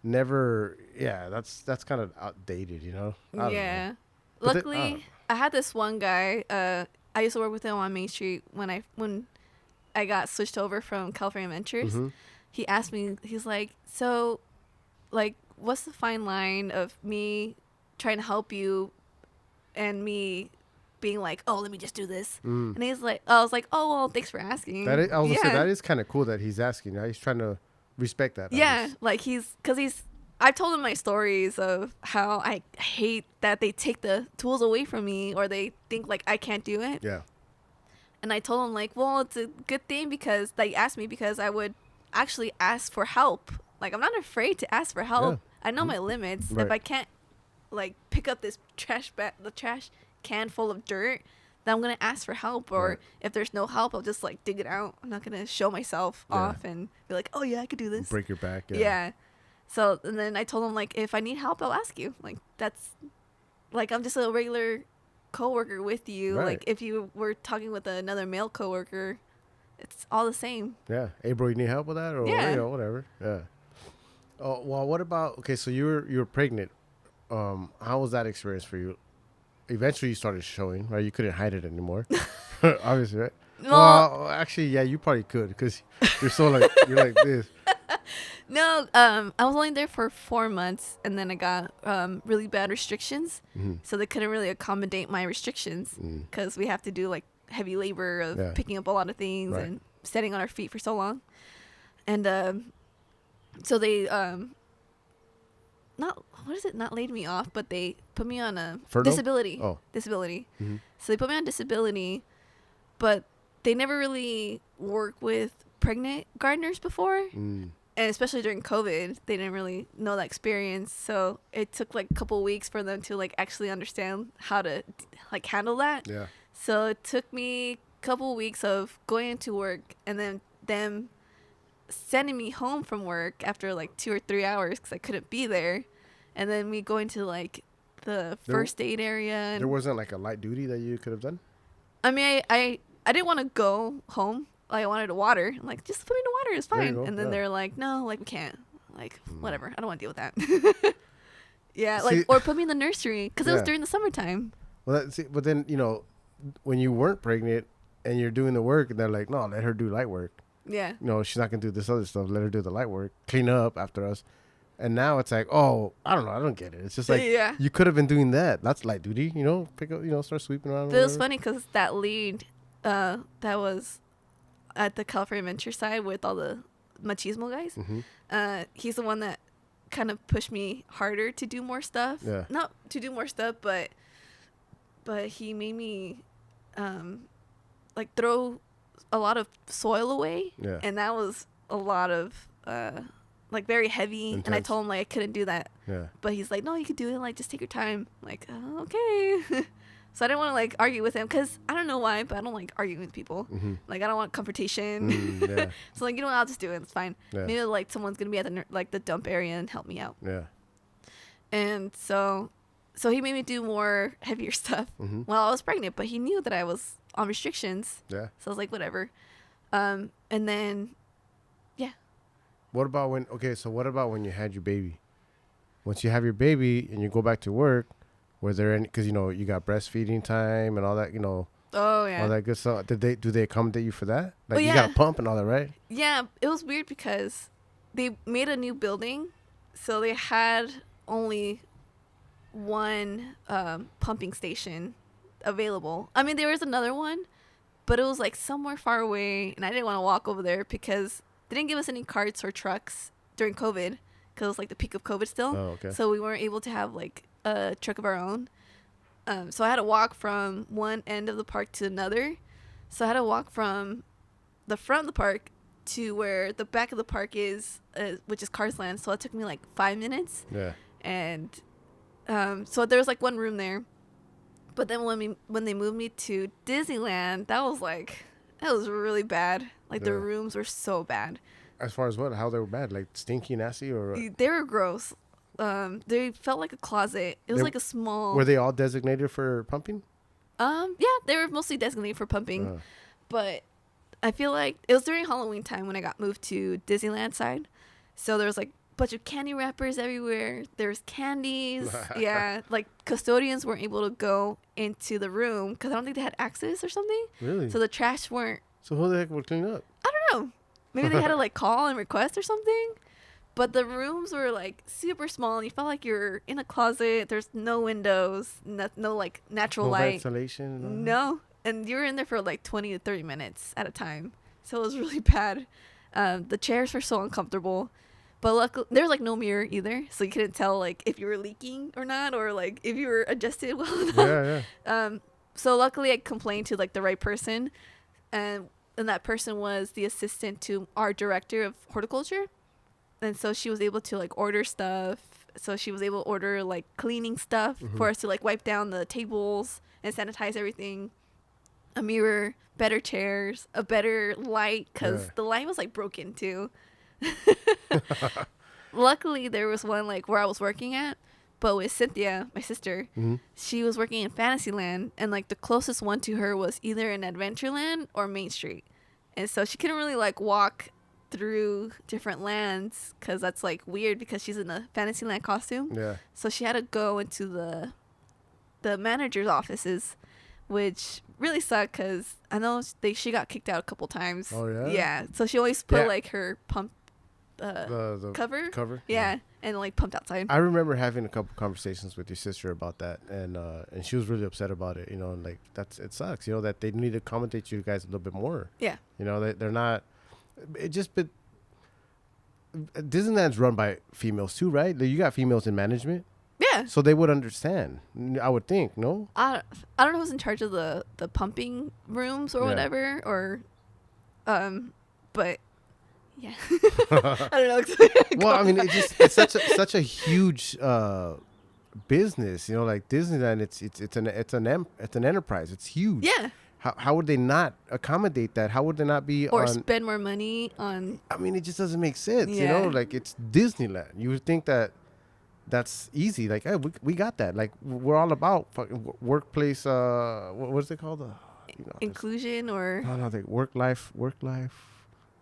never, yeah, that's kind of outdated, you know? I don't Yeah. know. But Luckily, I had this one guy. I used to work with him on Main Street when I got switched over from California Ventures. Mhm. He asked me. He's like, so, like, what's the fine line of me trying to help you, and me being like, oh, let me just do this. And he's like, I was like, oh, well, thanks for asking. That is, I was gonna say, Yeah. that is kind of cool that he's asking. Right? He's trying to respect that. Yeah, like I've told him my stories of how I hate that they take the tools away from me or they think like I can't do it. Yeah. And I told him like, well, it's a good thing because they asked me because I would actually ask for help. Like, I'm not afraid to ask for help. Yeah. I know my limits. Right. If I can't like pick up this the trash can full of dirt, then I'm gonna ask for help. Or Right. if there's no help, I'll just like dig it out. I'm not gonna show myself off and be like, oh yeah, I could do this. Break your back. Yeah. So, and then I told him, like, if I need help, I'll ask you. Like, that's, like, I'm just a regular coworker with you. Right. Like, if you were talking with another male coworker, it's all the same. Yeah. Hey, bro, you need help with that? Or, Yeah. you know, whatever. Yeah. Oh, well, what about, okay, so you were pregnant. How was that experience for you? Eventually you started showing, right? You couldn't hide it anymore. Obviously, right? Well, actually, yeah, you probably could because you're so like, you're like this. No, I was only there for 4 months, and then I got really bad restrictions, so they couldn't really accommodate my restrictions because we have to do like heavy labor of picking up a lot of things and standing on our feet for so long, and so they not laid me off, but they put me on a disability. Disability. So they put me on disability, but they never really worked with pregnant gardeners before. And especially during COVID, they didn't really know that experience. So it took like a couple weeks for them to like actually understand how to like handle that. Yeah. So it took me a couple weeks of going into work and then them sending me home from work after like 2 or 3 hours because I couldn't be there. And then me going to like the first aid area. And there wasn't like a light duty that you could have done? I mean, I didn't want to go home. Like, I wanted to water. I'm like, just put me in the water. It's fine. And then they're like, no, like, we can't. Like, whatever. I don't want to deal with that. Yeah, like, or put me in the nursery because it was during the summertime. Well, but then, you know, when you weren't pregnant and you're doing the work, and they're like, no, let her do light work. Yeah. No, she's not going to do this other stuff. Let her do the light work. Clean up after us. And now it's like, oh, I don't know. I don't get it. It's just like, you could have been doing that. That's light duty, you know? Pick up, you know, start sweeping around. But it was funny because that lead that was at the California Venture side with all the machismo guys, he's the one that kind of pushed me harder to do more stuff. Yeah. Not to do more stuff, but he made me like throw a lot of soil away. Yeah. And that was a lot of like very heavy. Intense. And I told him like I couldn't do that. Yeah. But he's like, no, you could do it. Like, just take your time. I'm like, oh, okay. So I didn't want to like argue with him because I don't know why, but I don't like arguing with people. Like, I don't want confrontation. Yeah. So like, you know what? I'll just do it. It's fine. Yeah. Maybe like someone's gonna be at the dump area and help me out. Yeah. And so he made me do more heavier stuff while I was pregnant, but he knew that I was on restrictions. Yeah. So I was like, whatever. And then, yeah. What about when you had your baby? Once you have your baby and you go back to work, were there any, because, you know, you got breastfeeding time and all that, you know, Oh yeah. All that good stuff. Do they accommodate you for that? Like Oh, you yeah. got a pump and all that, right? Yeah, it was weird because they made a new building, so they had only one pumping station available. I mean, there was another one, but it was like somewhere far away, and I didn't want to walk over there because they didn't give us any carts or trucks during COVID because it was like the peak of COVID still. Oh, okay. So we weren't able to have like a truck of our own. So I had to walk from one end of the park to another. So I had to walk from the front of the park to where the back of the park is, which is Cars Land. So it took me like 5 minutes. Yeah. And so there was like one room there. But then when they moved me to Disneyland, that was really bad. Like the Yeah. rooms were so bad. As far as what? How they were bad? Like stinky, nasty, or They were gross. They felt like a closet. It was like a small. were they all designated for pumping? Yeah, they were mostly designated for pumping. But I feel like it was during Halloween time when I got moved to Disneyland side. So there was like a bunch of candy wrappers everywhere. There's candies. Yeah, like custodians weren't able to go into the room because I don't think they had access or something. Really? So the trash weren't. So who the heck would clean up? I don't know. Maybe they had to like call and request or something. But the rooms were like super small, and you felt like you're in a closet. There's no windows, no like natural No light. ventilation? And all that? No, and you were in there for like 20 to 30 minutes at a time, so it was really bad. The chairs were so uncomfortable, but luckily there was like no mirror either, so you couldn't tell like if you were leaking or not, or like if you were adjusted well enough. Yeah, yeah. So luckily I complained to like the right person, and that person was the assistant to our director of horticulture. And so she was able to like order stuff. So she was able to order like cleaning stuff for us to like wipe down the tables and sanitize everything. A mirror, better chairs, a better light because the light was like broken too. Luckily, there was one like where I was working at, but with Cynthia, my sister, she was working in Fantasyland, and like the closest one to her was either in Adventureland or Main Street, and so she couldn't really like walk through different lands because that's like weird because she's in a Fantasyland costume. Yeah. So she had to go into the manager's offices, which really sucked because I know she got kicked out a couple times. Oh, yeah? Yeah. So she always put like her pump The cover. Cover. Yeah, and like pumped outside. I remember having a couple conversations with your sister about that, and she was really upset about it. You know, and like it sucks. You know that they need to accommodate you guys a little bit more. Yeah. You know they're not. It just but Disneyland's run by females too, right? Like, you got females in management, Yeah. so they would understand. I would think, no. I don't know who's in charge of the pumping rooms or whatever, or but yeah. I don't know. Well, I mean, it's such a huge business, you know, like Disneyland. It's an enterprise. It's huge. Yeah. How would they not accommodate that? How would they not be Or spend more money on? I mean, it just doesn't make sense. Yeah. You know, like it's Disneyland. You would think that's easy. Like, hey, we got that. Like, we're all about fucking workplace. What's it called? Inclusion or? No, like work life.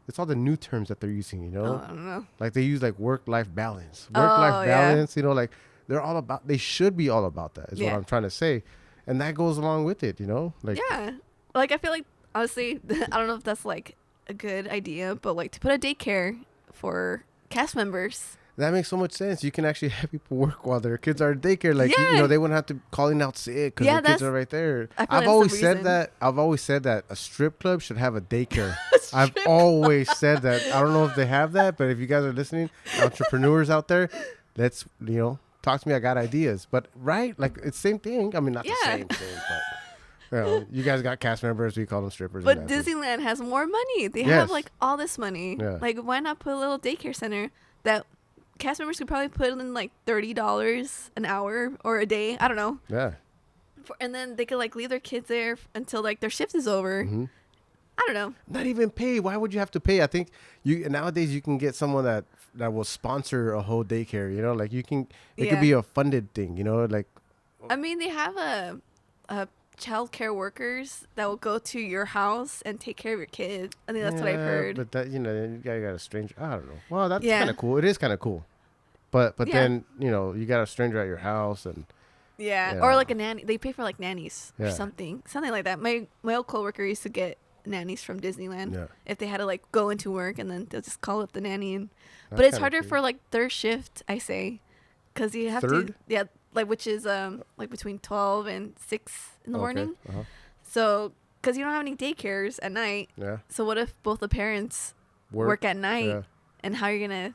It's all the new terms that they're using. You know, Oh, I don't know. like they use like work life balance. Work life balance. You know, like they're all about. They should be all about that. Is what I'm trying to say, and that goes along with it. You know, like Yeah. Like, I feel like, honestly, I don't know if that's, like, a good idea, but, like, to put a daycare for cast members. that makes so much sense. You can actually have people work while their kids are at daycare. Like, you know, they wouldn't have to calling out sick because their kids are right there. I've always said that. I've always said that a strip club should have a daycare. I've always said that. I don't know if they have that, but if you guys are listening, entrepreneurs out there, let's, talk to me. I got ideas. But, right? Like, it's the same thing. I mean, not the same thing, but... you guys got cast members. We call them strippers. But Disneyland has more money. They have like all this money. Yeah. Like, why not put a little daycare center that cast members could probably put in like $30 an hour or a day? I don't know. Yeah. And then they could like leave their kids there until like their shift is over. I don't know. Not even pay. Why would you have to pay? I think nowadays you can get someone that will sponsor a whole daycare. You know, like you can. It could be a funded thing. You know, like. I mean, they have a child care workers that will go to your house and take care of your kid. I think that's what I've heard. But that, you got a stranger. I don't know. Well, that's kind of cool. It is kind of cool. But then, you got a stranger at your house and Yeah. Or like a nanny. They pay for like nannies or something like that. My old coworker used to get nannies from Disneyland if they had to like go into work, and then they'll just call up the nanny. And but it's harder for like third shift, I say, because you have to like, which is like between 12 and 6 in the morning. So because you don't have any daycares at night. So what if both the parents work at night, and how you're gonna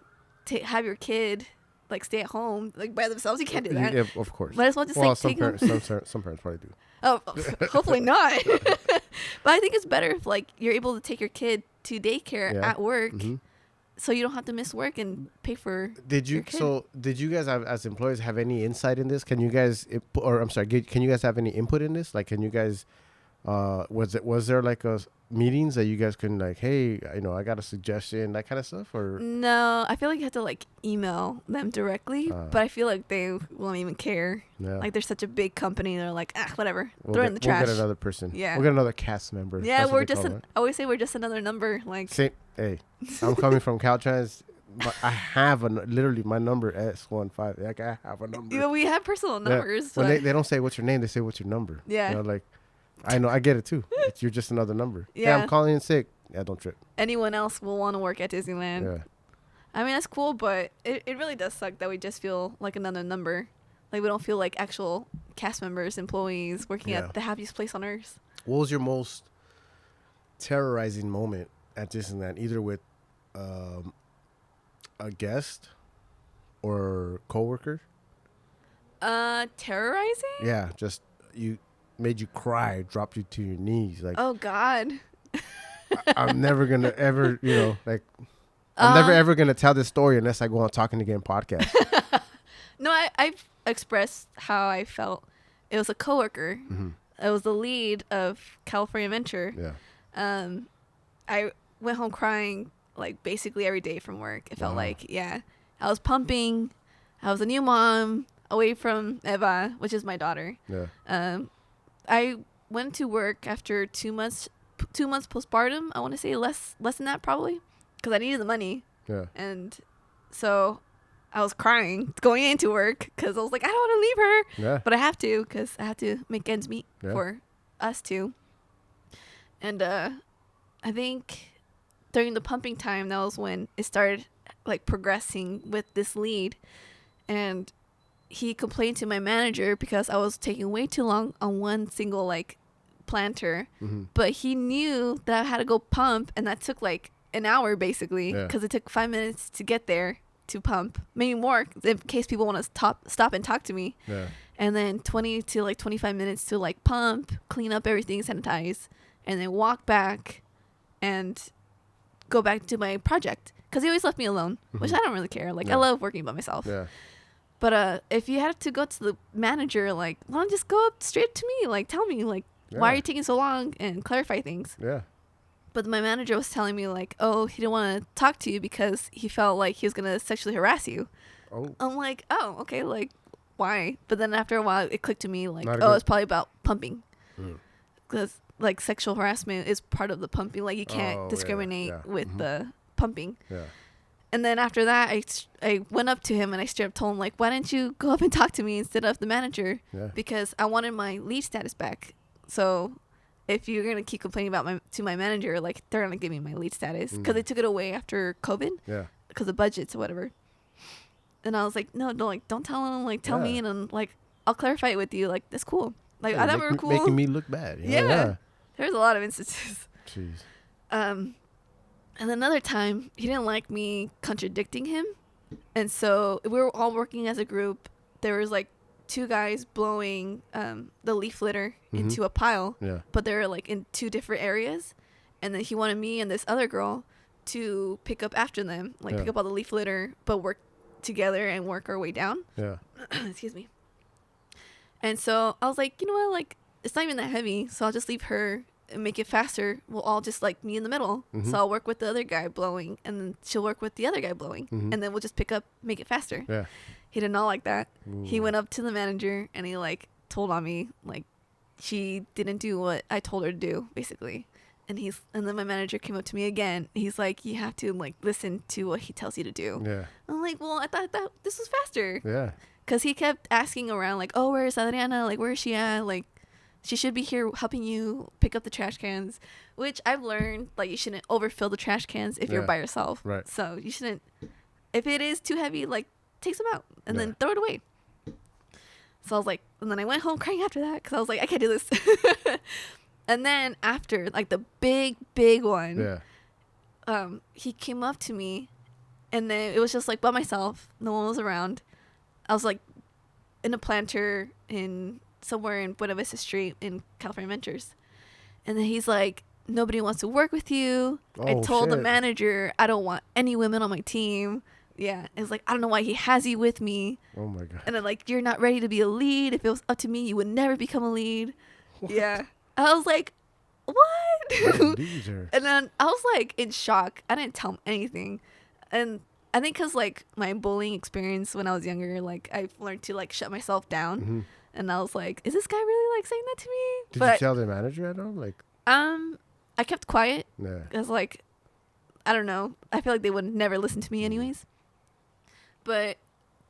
have your kid like stay at home like by themselves? You can't do that. Yeah, of course. Might as well just like some take parents, them. some parents probably do. Oh, hopefully not. But I think it's better if like you're able to take your kid to daycare at work, so you don't have to miss work and pay for. Did you guys have, as employees, have any insight in this? Can you guys can you guys have any input in this? Like, can you guys was there like a meetings that you guys can like, hey, I got a suggestion, that kind of stuff? Or no, I feel like you have to like email them directly, but I feel like they won't even care. Like they're such a big company, they're like, whatever, throw it in the trash. We'll get another person. Yeah, we'll get another cast member. Yeah, we're just I always say we're just another number. Like, hey, I'm coming from Caltrans. But I have literally my number S15. Like, I have a number. Yeah, we have personal numbers. When they don't say what's your name, they say what's your number. Yeah, like. I know, I get it too. You're just another number. Yeah, I'm calling in sick. Yeah, don't trip. Anyone else will want to work at Disneyland. Yeah. I mean, that's cool, but it really does suck that we just feel like another number. Like, we don't feel like actual cast members, employees working at the happiest place on earth. What was your most terrorizing moment at Disneyland, either with a guest or coworker? Terrorizing? Yeah, just made you cry, dropped you to your knees, like, oh God. I'm never gonna ever, like, I'm never ever gonna tell this story unless I go on Talking Again podcast. No, I've expressed how I felt. It was a coworker. It was the lead of California Adventure. Yeah. I went home crying like basically every day from work. It felt like, I was pumping. I was a new mom away from Eva, which is my daughter. Yeah. I went to work after 2 months postpartum. I want to say less than that probably, because I needed the money. Yeah. And so I was crying going into work because I was like, I don't want to leave her. Yeah. But I have to, because I have to make ends meet for us too. And I think during the pumping time, that was when it started like progressing with this lead. And he complained to my manager because I was taking way too long on one single like planter. But he knew that I had to go pump, and that took like an hour basically, because it took 5 minutes to get there to pump, maybe more in case people want to stop and talk to me. And then 20 to like 25 minutes to like pump, clean up everything, sanitize, and then walk back and go back to my project, because he always left me alone, which I don't really care. Like, I love working by myself. But if you had to go to the manager, like, why don't you just go up straight to me? Like, tell me, like, why are you taking so long, and clarify things. But my manager was telling me, like, oh, he didn't want to talk to you because he felt like he was going to sexually harass you. I'm like, oh, okay, like, why? But then after a while, it clicked to me, like, it's probably about pumping. Because, like, sexual harassment is part of the pumping. Like, you can't discriminate with the pumping. And then after that, I went up to him and I straight up told him, like, why didn't you go up and talk to me instead of the manager? Because I wanted my lead status back. So if you're going to keep complaining about to my manager, like, they're going to give me my lead status, because they took it away after COVID because of budgets or whatever. And I was like, no, don't tell him, like, tell me, and then, like, I'll clarify it with you. Like, that's cool. Like, I thought we were cool. Making me look bad. Yeah. There's a lot of instances. Jeez. And another time, he didn't like me contradicting him. And so we were all working as a group. There was like 2 guys blowing the leaf litter into a pile. But they were like in 2 different areas. And then he wanted me and this other girl to pick up after them. Like, pick up all the leaf litter, but work together and work our way down. Excuse me. And so I was like, you know what? Like, it's not even that heavy. So I'll just leave her and make it faster. We'll all just like me in the middle. So I'll work with the other guy blowing, and then she'll work with the other guy blowing, and then we'll just pick up, make it faster. He did not like that. He went up to the manager and he like told on me, like, she didn't do what I told her to do, basically. And then my manager came up to me again. He's like, you have to like listen to what he tells you to do. I'm like, well, I thought that this was faster. Because he kept asking around, like, oh, where's Adriana? Like, where is she at? Like, she should be here helping you pick up the trash cans, which I've learned, like, you shouldn't overfill the trash cans if you're by yourself. Right. So you shouldn't, if it is too heavy, like, take some out and then throw it away. So I was like, and then I went home crying after that because I was like, I can't do this. And then after, like, the big one, he came up to me, and then it was just, like, by myself. No one was around. I was, like, in a planter somewhere in Buena Vista Street in California Ventures. And then he's like, nobody wants to work with you. I told the manager I don't want any women on my team. Yeah. It's like, I don't know why he has you with me. Oh, my God. And then, like, you're not ready to be a lead. If it was up to me, you would never become a lead. What? Yeah. I was like, what? And then I was, like, in shock. I didn't tell him anything. And I think because, like, my bullying experience when I was younger, like, I've learned to, like, shut myself down. Mm-hmm. And I was like, is this guy really, like, saying that to me? Did you tell the manager at all? Like, I kept quiet. Yeah. Because, like, I don't know. I feel like they would never listen to me anyways. But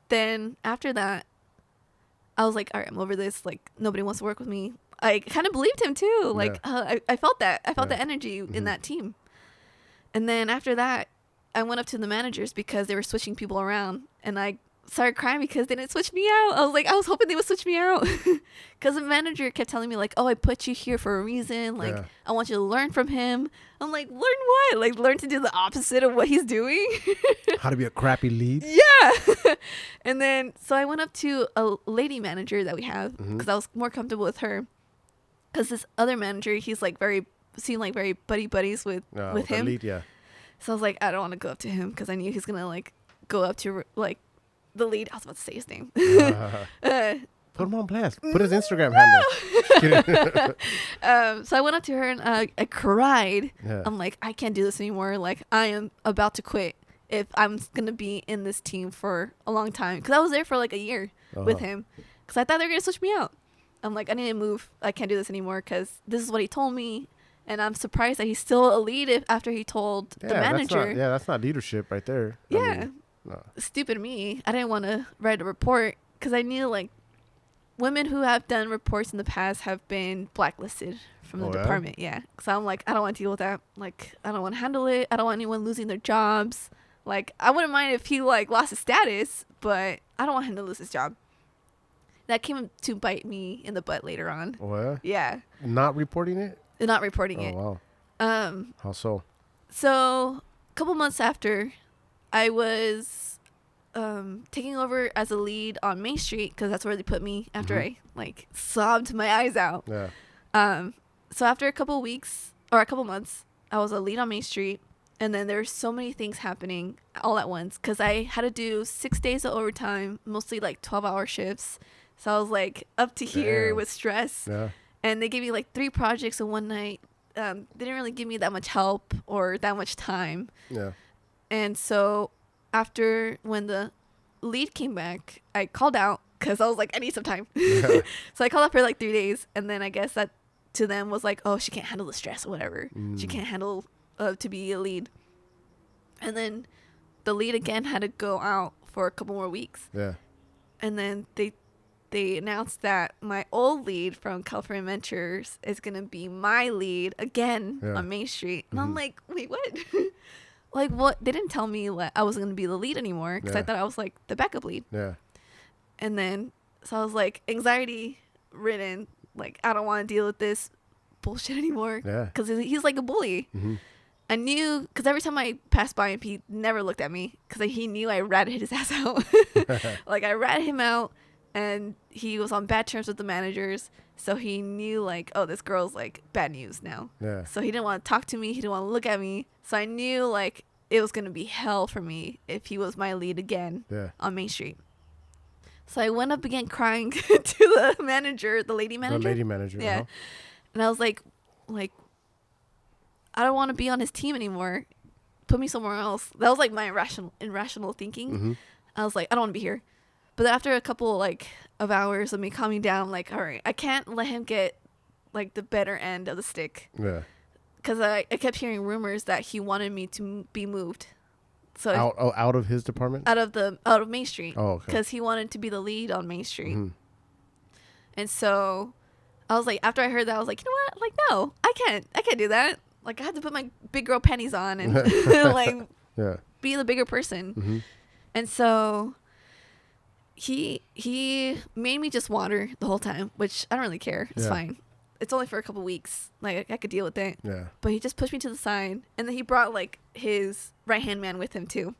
then after that, I was like, all right, I'm over this. Like, nobody wants to work with me. I kind of believed him, too. Like, I felt that. I felt the energy in that team. And then after that, I went up to the managers because they were switching people around. And I started crying because they didn't switch me out. I was like, I was hoping they would switch me out. Because the manager kept telling me, like, oh, I put you here for a reason. Like, I want you to learn from him. I'm like, learn what? Like, learn to do the opposite of what he's doing? How to be a crappy lead? Yeah. And then, so I went up to a lady manager that we have because I was more comfortable with her. Because this other manager, he's like seemed like very buddies with him. Lead, yeah. So I was like, I don't want to go up to him because I knew he's going to, like, go up to, like, the lead. I was about to say his name. Put him on blast. Put his Instagram handle. So I went up to her and I cried. Yeah. I'm like, I can't do this anymore. Like, I am about to quit if I'm going to be in this team for a long time. Because I was there for like a year with him. Because I thought they were going to switch me out. I'm like, I need to move. I can't do this anymore because this is what he told me. And I'm surprised that he's still a lead after he told the manager. That's not leadership right there. Yeah. I mean, no. Stupid me. I didn't want to write a report because I knew, like, women who have done reports in the past have been blacklisted from the department. Yeah. So I'm like, I don't want to deal with that. Like, I don't want to handle it. I don't want anyone losing their jobs. Like, I wouldn't mind if he, like, lost his status, but I don't want him to lose his job. That came to bite me in the butt later on. Oh, yeah? Yeah. Not reporting it? Not reporting it. Oh, wow. How so? So, a couple months after, I was taking over as a lead on Main Street because that's where they put me after I, like, sobbed my eyes out. Yeah. So, after a couple weeks, or a couple months, I was a lead on Main Street. And then there's so many things happening all at once because I had to do 6 days of overtime, mostly, like, 12-hour shifts. So I was, like, up to here with stress. Yeah. And they gave me, like, 3 projects in one night. They didn't really give me that much help or that much time. Yeah. And so after when the lead came back, I called out because I was like, I need some time. Yeah. So I called out for, like, 3 days. And then I guess that to them was like, oh, she can't handle the stress or whatever. She can't handle to be a lead. And then the lead again had to go out for a couple more weeks. Yeah. And then they announced that my old lead from California Ventures is going to be my lead again on Main Street. And I'm like, wait, what? Like, what? They didn't tell me I wasn't going to be the lead anymore because I thought I was, like, the backup lead. Yeah. And then, so I was, like, anxiety ridden. Like, I don't want to deal with this bullshit anymore. Yeah. Because he's, like, a bully. Mm-hmm. I knew, because every time I passed by him, he never looked at me because he knew I ratted his ass out. Like, I ratted him out. And he was on bad terms with the managers. So he knew, like, oh, this girl's, like, bad news now. Yeah. So he didn't want to talk to me. He didn't want to look at me. So I knew, like, it was going to be hell for me if he was my lead again on Main Street. So I went up again crying to the manager, the lady manager. The lady manager. Yeah. Uh-huh. And I was like, I don't want to be on his team anymore. Put me somewhere else. That was, like, my irrational thinking. Mm-hmm. I was like, I don't want to be here. But after a couple, like, of hours of me calming down, I'm like, all right, I can't let him get, like, the better end of the stick. Yeah. Because I kept hearing rumors that he wanted me to be moved. So out of his department? out of Main Street. Oh, okay. Because he wanted to be the lead on Main Street. Mm-hmm. And so I was like, after I heard that, I was like, you know what? Like, no, I can't do that. Like, I had to put my big girl panties on and like be the bigger person. Mm-hmm. And so he made me just water the whole time, which I don't really care. It's fine. It's only for a couple weeks. Like, I could deal with it. Yeah. But he just pushed me to the side, and then he brought like his right hand man with him too.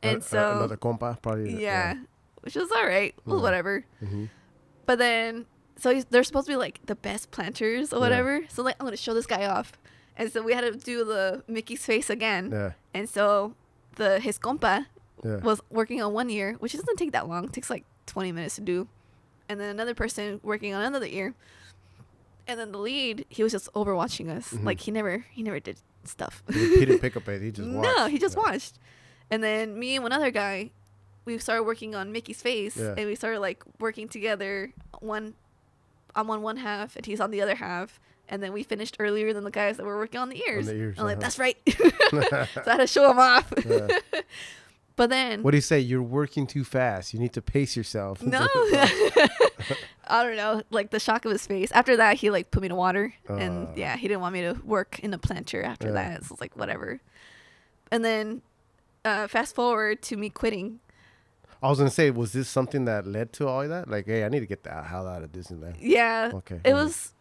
And so another compa, probably. yeah, which was all right. Well, whatever. Mm-hmm. But then, so they're supposed to be like the best planters or whatever. So like, I'm gonna show this guy off, and so we had to do the Mickey's face again. Yeah. And so his compa Yeah. was working on one ear, which doesn't take that long. It takes like 20 minutes to do. And then another person working on another ear. And then the lead, he was just overwatching us. Mm-hmm. Like he never did stuff. He didn't pick up it. He just watched. No, he just watched. And then me and one other guy, we started working on Mickey's face, and we started like working together. I'm on one half, and he's on the other half. And then we finished earlier than the guys that were working on the ears. I'm like, that's right. So I had to show him off. Yeah. But then, what do you say? You're working too fast. You need to pace yourself. No. I don't know. Like the shock of his face. After that, he like put me to water. And he didn't want me to work in a planter after that. So it's like, whatever. And then fast forward to me quitting. I was going to say, was this something that led to all of that? Like, hey, I need to get the hell out of Disneyland. Yeah. Okay. It was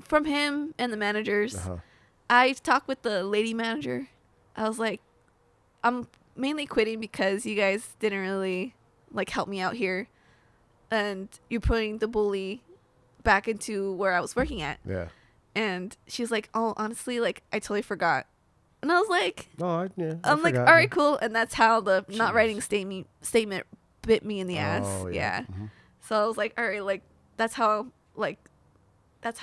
from him and the managers. Uh-huh. I talked with the lady manager. I was like, I'm mainly quitting because you guys didn't really like help me out here, and you're putting the bully back into where I was working at. Yeah. And she's like, oh, honestly, like I totally forgot. And I was like, oh, yeah, I'm like, all right, cool. And that's how the not writing statement bit me in the ass. Oh, yeah. Mm-hmm. So I was like, all right, like that's how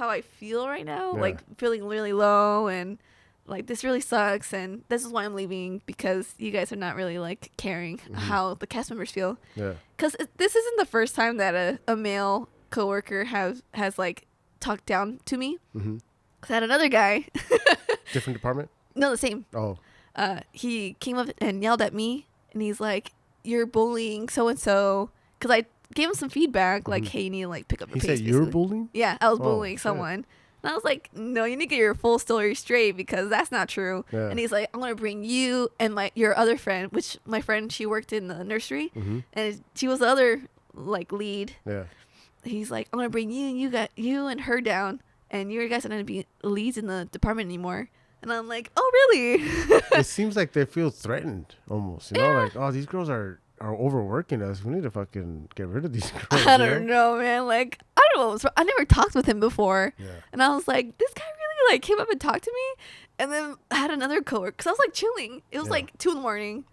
I feel right now. Yeah. Like feeling really low, and like this really sucks, and this is why I'm leaving, because you guys are not really like caring how the cast members feel. Yeah. Because this isn't the first time that a male coworker has like talked down to me. Mm-hmm. Cause I had another guy. Different department? No, the same. Oh. He came up and yelled at me, and he's like, "You're bullying so and so." Because I gave him some feedback, like, "Hey, you need to like pick up your pace." He said you were bullying? Yeah, I was bullying someone. And I was like, no, you need to get your full story straight, because that's not true. Yeah. And he's like, I'm going to bring you and your other friend, which my friend, she worked in the nursery. Mm-hmm. And she was the other, like, lead. Yeah. He's like, I'm going to bring you and her down. And you guys are going to be leads in the department anymore. And I'm like, oh, really? It seems like they feel threatened almost. You know, like, oh, these girls are overworking us. We need to fucking get rid of these girls. I don't know, man. Like, I don't know what was wrong. I never talked with him before. Yeah. And I was like, this guy really like came up and talked to me. And then I had another coworker, because I was like chilling. It was like 2 a.m.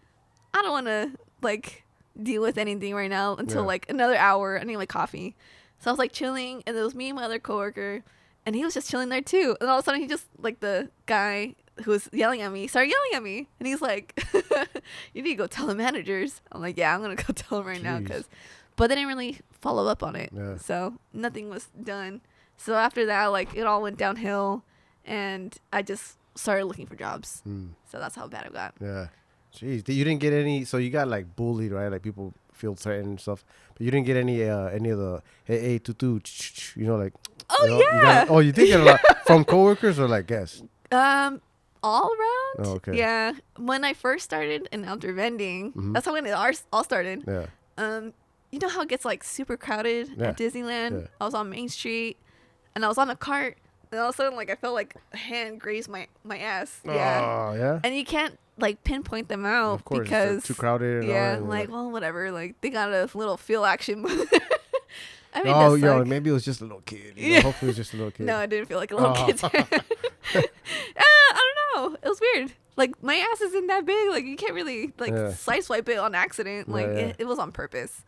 I don't want to like deal with anything right now until like another hour. I need like coffee. So I was like chilling, and it was me and my other coworker, and he was just chilling there too. And all of a sudden, he just like the guy who was yelling at me started yelling at me, and he's like, you need to go tell the managers. I'm like, yeah, I'm gonna go tell them right now, but they didn't really follow up on it. So nothing was done. So after that, like, it all went downhill, and I just started looking for jobs. So that's how bad it got. Yeah. Jeez, you didn't get any, so you got like bullied, right? Like people feel threatened and stuff, but you didn't get any of the hey tutu, you know, like, oh, you know, yeah. You did get a lot from coworkers or like guests? All around. Oh, okay. Yeah. When I first started in outdoor vending, that's how when it all started. Yeah. You know how it gets like super crowded at Disneyland? Yeah. I was on Main Street, and I was on a cart, and all of a sudden, like, I felt like a hand grazed my ass. Yeah. Oh, yeah. And you can't like pinpoint them out, of course, because it's too crowded. And yeah. all, like, well, whatever. Like, they got a little field action. I mean, maybe it was just a little kid. You know? Hopefully, it was just a little kid. No, I didn't feel like a little kid. I don't know. It was weird. Like, my ass isn't that big. Like, you can't really like side swipe it on accident. Like, it was on purpose.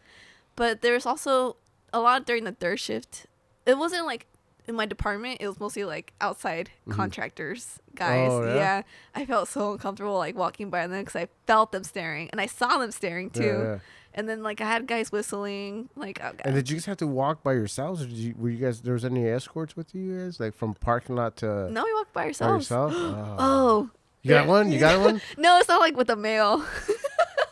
But there was also a lot during the third shift. It wasn't like in my department. It was mostly like outside contractors, guys. Oh, yeah. I felt so uncomfortable like walking by them, because I felt them staring, and I saw them staring too. Yeah. And then like I had guys whistling, like, oh God. And did you guys have to walk by yourselves, or were you guys, there was any escorts with you guys, like from parking lot to? No, we walked by ourselves. By yourself? Oh. You got one? You got one? No, it's not like with a male.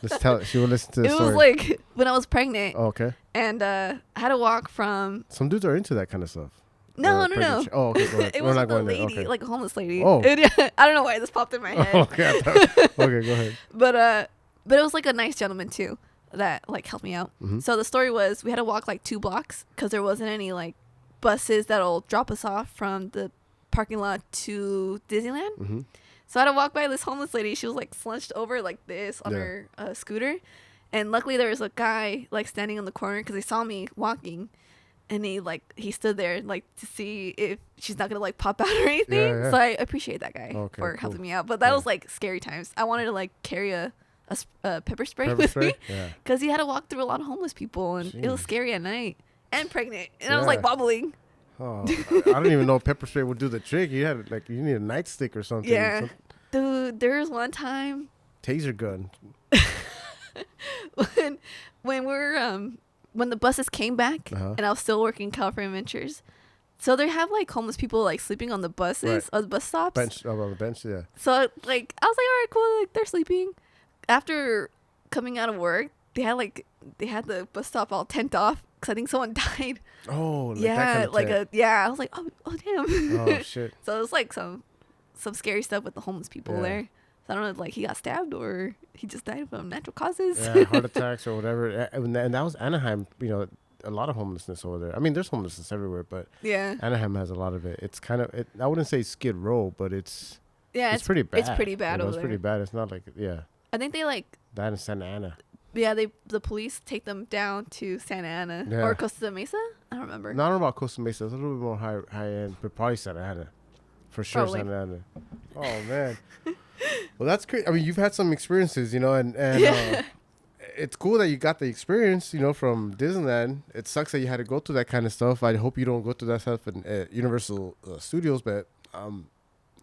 Let's tell it. She will listen to the It story. was like when I was pregnant. Oh, okay. And I had to walk from. Some dudes are into that kind of stuff. No. Oh, okay. Go ahead. It We're was not like a going lady, there. Okay. like a homeless lady. Oh. I don't know why this popped in my head. Oh, okay. Okay, go ahead. But it was like a nice gentleman too that like helped me out. Mm-hmm. So the story was we had to walk like 2 blocks because there wasn't any like buses that'll drop us off from the parking lot to Disneyland. Mm-hmm. So I had to walk by this homeless lady. She was like slunched over like this on her scooter. And luckily there was a guy like standing on the corner because he saw me walking. And he stood there like to see if she's not going to like pop out or anything. Yeah. So I appreciate that guy for helping me out. But that was like scary times. I wanted to like carry a pepper spray with me. Because he had to walk through a lot of homeless people. And it was scary at night. And pregnant. And I was like wobbling. Oh, I don't even know if pepper spray would do the trick. You had like you need a nightstick or something. Yeah. Dude, there was one time. Taser gun. when we're when the buses came back and I was still working California Ventures, so they have like homeless people like sleeping on the buses or the bus stops. On the bench, yeah. So like I was like, all right, cool, like they're sleeping. After coming out of work, they had the bus stop all tent off because I think someone died. Oh, like yeah, that kind of like tent. I was like, oh damn. Oh shit. So it was like some scary stuff with the homeless people there. So I don't know if like he got stabbed or he just died from natural causes. Yeah, heart attacks or whatever. And that was Anaheim. You know, a lot of homelessness over there. I mean, there's homelessness everywhere, but Anaheim has a lot of it. It's kind of I wouldn't say Skid Row, but it's pretty bad. It's pretty bad over there. It's pretty bad. It's not like I think they like that in Santa Ana. Yeah, the police take them down to Santa Ana or Costa Mesa. I don't remember. No, I don't know about Costa Mesa. It's a little bit more high end, but probably Santa Ana, for sure. Probably. Santa Ana. Oh man. Well, that's great. I mean, you've had some experiences, you know, and it's cool that you got the experience, you know, from Disneyland. It sucks that you had to go through that kind of stuff. I hope you don't go through that stuff in Universal Studios, but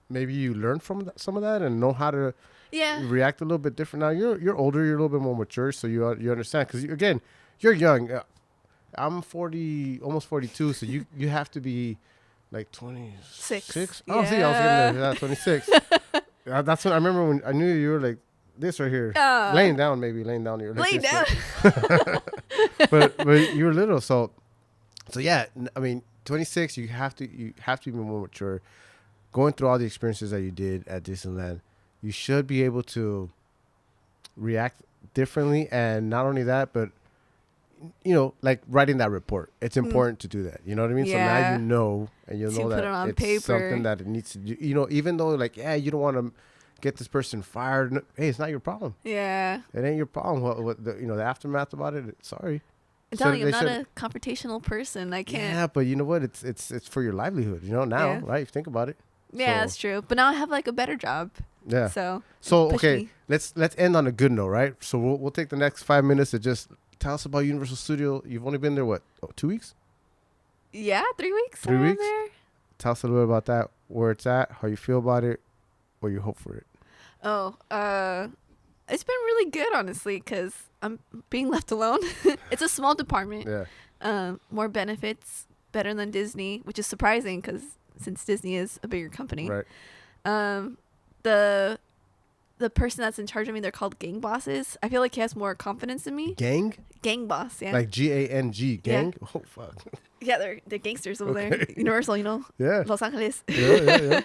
maybe you learned from some of that and know how to react a little bit different. Now you're older, you're a little bit more mature, so you understand. Because again, you're young. I'm 40, almost 42, so you have to be like 26. Oh, see, I was getting there. 26. That's when I remember when I knew you were like this right here, laying down. You're like laying down. but you were little, so yeah. I mean, 26. You have to be more mature. Going through all the experiences that you did at Disneyland, you should be able to react differently, and not only that, but you know, like writing that report. It's important to do that. You know what I mean? Yeah. So now you know, and you'll know put that it on it's paper. something that it needs to do. You know, even though like, you don't want to get this person fired. No, hey, it's not your problem. Yeah. It ain't your problem. What the the aftermath about it? Sorry. I'm telling you, I'm not a confrontational person. I can't. Yeah, but you know what? It's for your livelihood. You know now, right? Think about it. Yeah, that's true. But now I have like a better job. Yeah. So okay, me. let's end on a good note, right? So we'll take the next 5 minutes to just tell us about Universal Studio. You've only been there, what, 2 weeks? Yeah, 3 weeks. 3 weeks? There. Tell us a little bit about that, where it's at, how you feel about it, what you hope for it. Oh, it's been really good, honestly, because I'm being left alone. It's a small department. Yeah. More benefits, better than Disney, which is surprising because since Disney is a bigger company. Right. The person that's in charge of me, they're called gang bosses. I feel like he has more confidence in me. Gang Boss, yeah. like Gang, gang. Yeah. Oh fuck. Yeah, they're gangsters over there. Universal, you know. Yeah. Los Angeles. Yeah.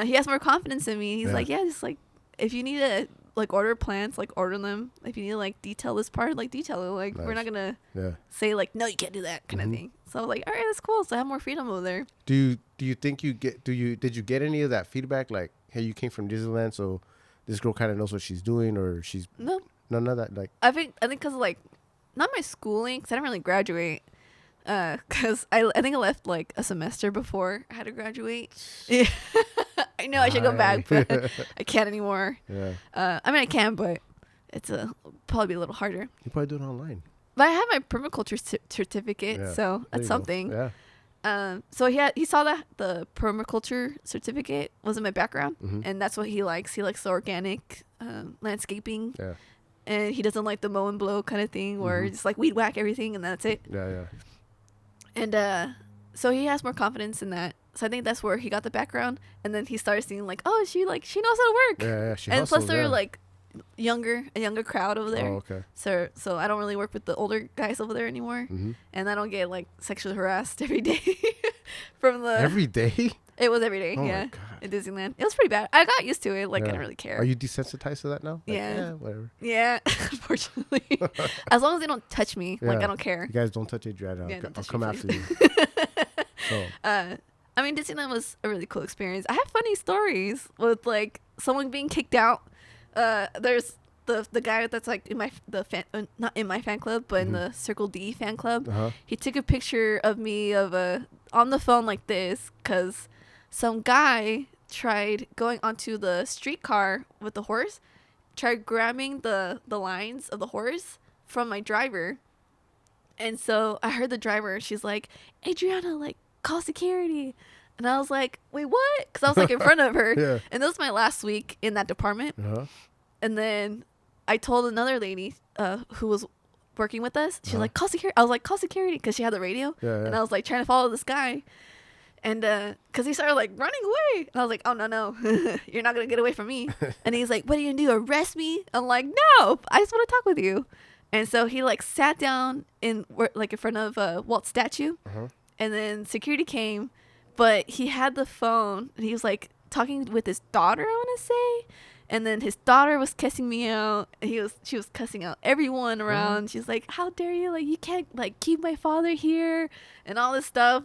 He has more confidence in me. He's like, just like if you need to like order plants, like order them. If you need to like detail this part, like detail it. Like we're not gonna say like no, you can't do that kind of thing. So I was like, all right, that's cool. So I have more freedom over there. Do you think did you get any of that feedback? Like, hey, you came from Disneyland, so this girl kind of knows what she's doing, or she's none of that. Like, I think because like not my schooling, because I didn't really graduate. Because I think I left like a semester before I had to graduate. Yeah. I know I should go back, but I can't anymore. Yeah. I mean I can, but it's probably be a little harder. You probably do it online. But I have my permaculture certificate, so that's something. Yeah. So he saw that the permaculture certificate was in my background, and that's what he likes. He likes the organic landscaping. Yeah. And he doesn't like the mow and blow kind of thing where it's like weed whack everything and that's it. Yeah, yeah. And so he has more confidence in that. So I think that's where he got the background. And then he started seeing like, oh, she knows how to work. Yeah, she and hustles, plus they're yeah. like a younger crowd over there. Oh, okay. So I don't really work with the older guys over there anymore. Mm-hmm. And I don't get like sexually harassed every day from the. Every day? It was every day, Oh yeah. my God. At Disneyland. It was pretty bad. I got used to it. Like, I didn't really care. Are you desensitized to that now? Like, Yeah. Whatever. Yeah, unfortunately. As long as they don't touch me, like, Yeah. I don't care. You guys don't touch Adriana. Yeah, I'll don't touch come me, after please. you. So. I mean, Disneyland was a really cool experience. I have funny stories with, like, someone being kicked out. There's the guy that's, like, in my, not in my fan club, but in the Circle D fan club. Uh-huh. He took a picture of me on the phone like this, because some guy tried going onto the streetcar with the horse, tried grabbing the lines of the horse from my driver. And so I heard the driver, she's like, Adriana, like, call security. And I was like, wait, what? Because I was like in front of her. Yeah. And this was my last week in that department. Uh-huh. And then I told another lady who was working with us, she's Uh-huh. like, call security. I was like, call security, because she had the radio. Yeah. And I was like trying to follow this guy. And because he started like running away. And I was like, oh, no. You're not going to get away from me. And he's like, what are you going to do? Arrest me? I'm like, no, I just want to talk with you. And so he like sat down in front of Walt's statue. Uh-huh. And then security came. But he had the phone. And he was like talking with his daughter, I want to say. And then his daughter was cussing me out. And she was cussing out everyone around. She's like, how dare you? Like, you can't like keep my father here. And all this stuff.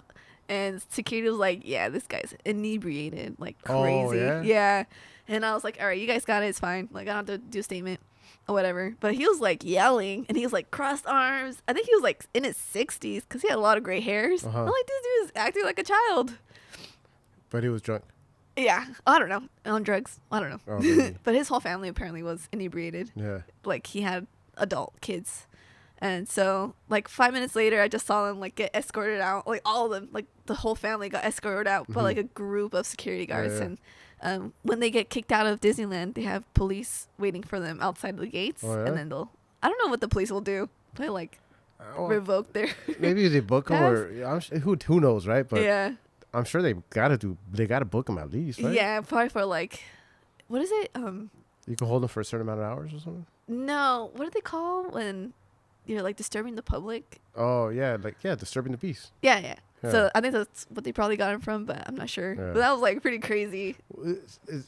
And security was like, yeah, this guy's inebriated, like crazy. Oh, yeah? Yeah. And I was like, all right, you guys got it. It's fine. Like, I don't have to do a statement or whatever. But he was like yelling, and he was like crossed arms. I think he was like in his 60s because he had a lot of gray hairs. Uh-huh. I'm like, this dude is acting like a child. But he was drunk. Yeah. I don't know. On drugs. I don't know. Oh, really? But his whole family apparently was inebriated. Yeah. Like, he had adult kids. And so, like, 5 minutes later, I just saw them, like, get escorted out. Like, all of them, like, the whole family got escorted out by, like, a group of security guards. Yeah. And when they get kicked out of Disneyland, they have police waiting for them outside the gates. Oh, yeah? And then I don't know what the police will do. They, like, revoke their... Maybe they book them, or who knows, right? But yeah. I'm sure they gotta book them at least, right? Yeah, probably for, like... What is it? You can hold them for a certain amount of hours or something? No. What do they call when... You're like disturbing the public. Oh yeah, disturbing the peace. Yeah. So I think that's what they probably got him from, but I'm not sure. Yeah. But that was like pretty crazy.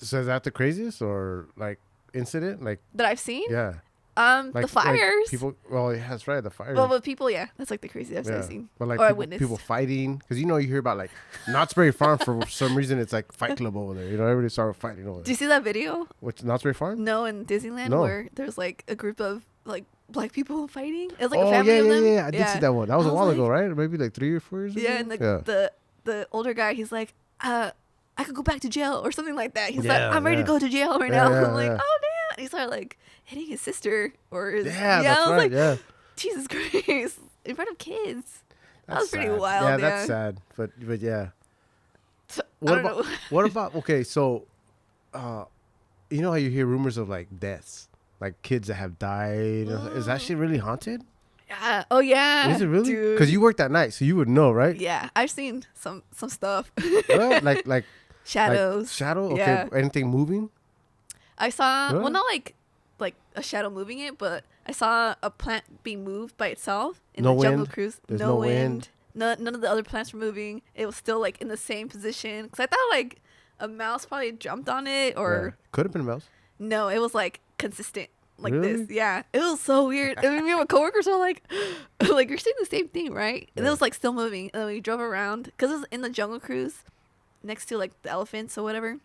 So is that the craziest or like incident? Like That I've seen? yeah. The Like fires. people. Well, yeah, that's right. The fires. Well, but people, yeah, that's like the craziest I've seen. But like or I people, witnessed. people fighting, because you hear about like Knott's Berry Farm for some reason it's like Fight Club over there. Everybody started fighting over Do there. you see that video? Which Knott's Berry Farm? No, in Disneyland No. where there's like a group of like black people fighting. It was like Oh a family of them. yeah. I did see that one. That was I a was while like- ago, right? Maybe like 3 or 4 years ago. Yeah, and the older guy, he's like, I could go back to jail or something like that. He's Yeah, like, I'm ready to yeah. go to jail right Yeah, now. yeah, I'm like, yeah. oh damn. And he started like hitting his sister or his Yeah, I that's was right. like, yeah. Jesus Christ, in front of kids. That was That's pretty sad. wild. Yeah, that's sad. But yeah. So, I What don't about know. what about okay? So, you know how you hear rumors of like deaths, like kids that have died. Is that shit really haunted? Yeah. Oh yeah. Is it really? Dude. Because you worked that night, so you would know, right? Yeah, I've seen some stuff. Well, like Shadows. shadow. Okay, Yeah. anything moving? I saw Really? well, not like a shadow moving it, but I saw a plant being moved by itself in No the Jungle wind? Cruise. There's no no wind. None of the other plants were moving. It was still like in the same position. Because I thought like a mouse probably jumped on it, or Could have been a mouse. no, it was like consistent. Like Really? this, yeah, it was so weird. I mean, me and my coworkers were like, like you're seeing the same thing, right? And it Yeah. was like still moving. And then we drove around because it was in the Jungle Cruise, next to like the elephants or whatever.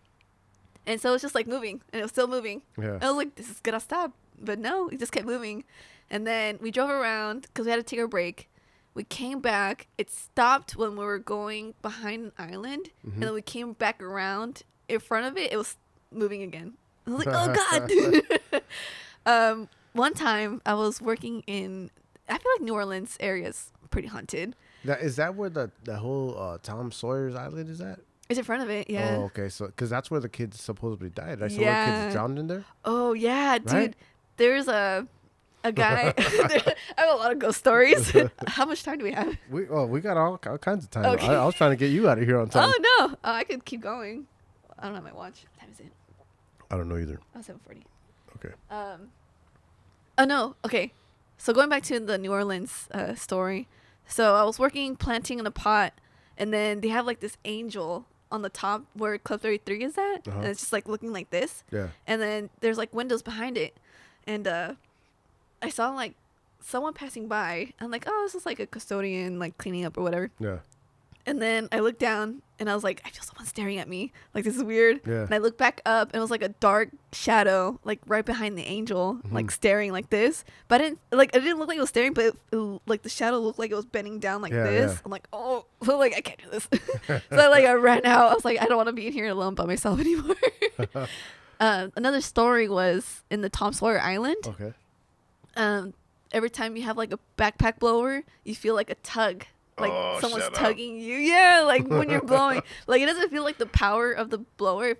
And so it's just like moving, and it was still moving. Yeah. I was like, this is gonna stop, but no, it just kept moving. And then we drove around because we had to take a break. We came back. It stopped when we were going behind an island, and then we came back around in front of it. It was moving again. I was like, oh god. One time I was working in, I feel like New Orleans area's pretty haunted. Is that where the whole Tom Sawyer's Island is at? It's in front of it, yeah. Oh, okay. So, because that's where the kids supposedly died. Right? So, where Yeah. kids drowned in there. Oh yeah, dude. Right? There's a a guy. I have a lot of ghost stories. How much time do we have? We got all kinds of time. Okay. I was trying to get you out of here on time. Oh no, I could keep going. I don't have my watch. What time is it? I don't know either. Oh, 7:40. Okay. Oh no. Okay. So going back to the New Orleans story. So I was planting in a pot, and then they have like this angel on the top where Club 33 is at, and it's just like looking like this. Yeah. And then there's like windows behind it, and I saw like someone passing by. I'm like, oh, this is like a custodian like cleaning up or whatever. Yeah. And then I looked down and I was like, I feel someone staring at me. Like, this is weird. Yeah. And I looked back up and it was like a dark shadow, like right behind the angel, like staring like this. But it didn't look like it was staring, but like the shadow looked like it was bending down like this. Yeah. I'm like, oh, like I can't do this. So I ran out. I was like, I don't want to be in here alone by myself anymore. Another story was in the Tom Sawyer Island. Okay. Every time you have like a backpack blower, you feel like a tug. Like someone's tugging you. Yeah, like when you're blowing. Like it doesn't feel like the power of the blower.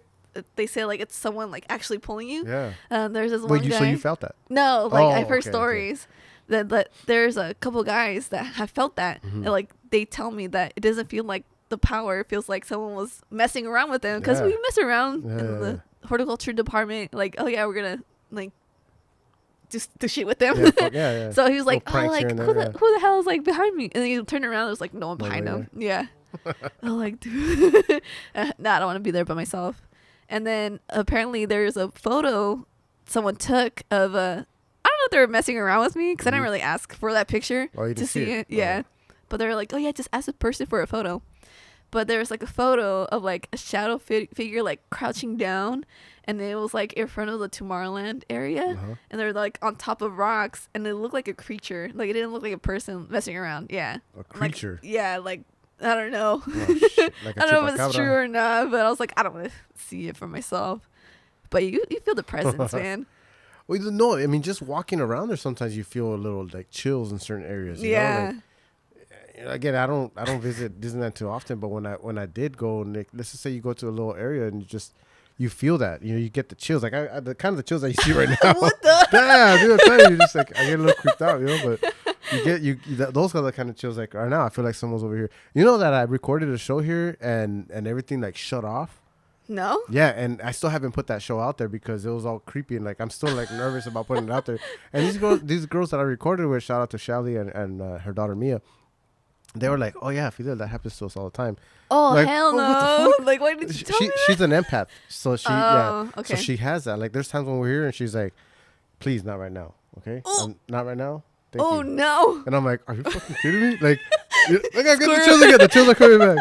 They say like it's someone like actually pulling you. Yeah. There's this one guy. So you felt that? No, like I've heard stories that there's a couple guys that have felt that. And like they tell me that it doesn't feel like the power. It feels like someone was messing around with them. Because we mess around in the horticulture department. Like, oh yeah, we're going to like just do shit with them. Yeah. So he was like, oh, like who the hell is like behind me? And then you turn around, there's like no one behind him. Yeah. I'm like, dude, nah, I don't want to be there by myself. And then apparently there's a photo someone took of I don't know if they were messing around with me because I didn't really ask for that picture to see it. Yeah. But they were like, oh yeah, just ask the person for a photo. But there was like a photo of like a shadow figure like crouching down, and it was like in front of the Tomorrowland area, and they're like on top of rocks, and it looked like a creature. Like it didn't look like a person messing around. Yeah, a creature. Like I don't know. Oh, like I don't know if it's true or not, but I was like, I don't want to see it for myself. But you feel the presence, man. Well, no, I mean just walking around there, sometimes you feel a little like chills in certain areas. You know? Like, again, I don't visit Disneyland too often, but when I did go, Nick, let's just say you go to a little area and you feel that, you get the chills, like the kind of the chills that you see right now. What the? Yeah, dude, I'm telling you, just like I get a little creeped out, but those are the kind of chills like right now. I feel like someone's over here. You know that I recorded a show here and everything like shut off. No. Yeah, and I still haven't put that show out there because it was all creepy and like I'm still like nervous about putting it out there. And these girls that I recorded with, shout out to Shelly and her daughter Mia. They were like, oh yeah, Fidel, that happens to us all the time. Oh, like, hell no. Like, why did you tell me that? She's an empath. So okay. So she has that. Like there's times when we're here and she's like, please, not right now. Okay? Not right now. Thank you. No. And I'm like, are you fucking kidding me? Like I get the chills again. The chills are coming back.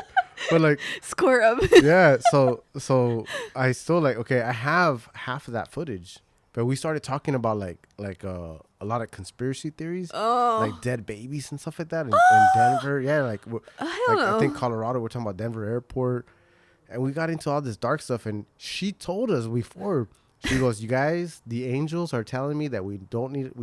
But like square up. Yeah. So I still like, okay, I have half of that footage. But we started talking about like a lot of conspiracy theories, like dead babies and stuff like that in Denver. Yeah, like I think Colorado. We're talking about Denver Airport, and we got into all this dark stuff. And she told us before. She goes, "You guys, the angels are telling me that we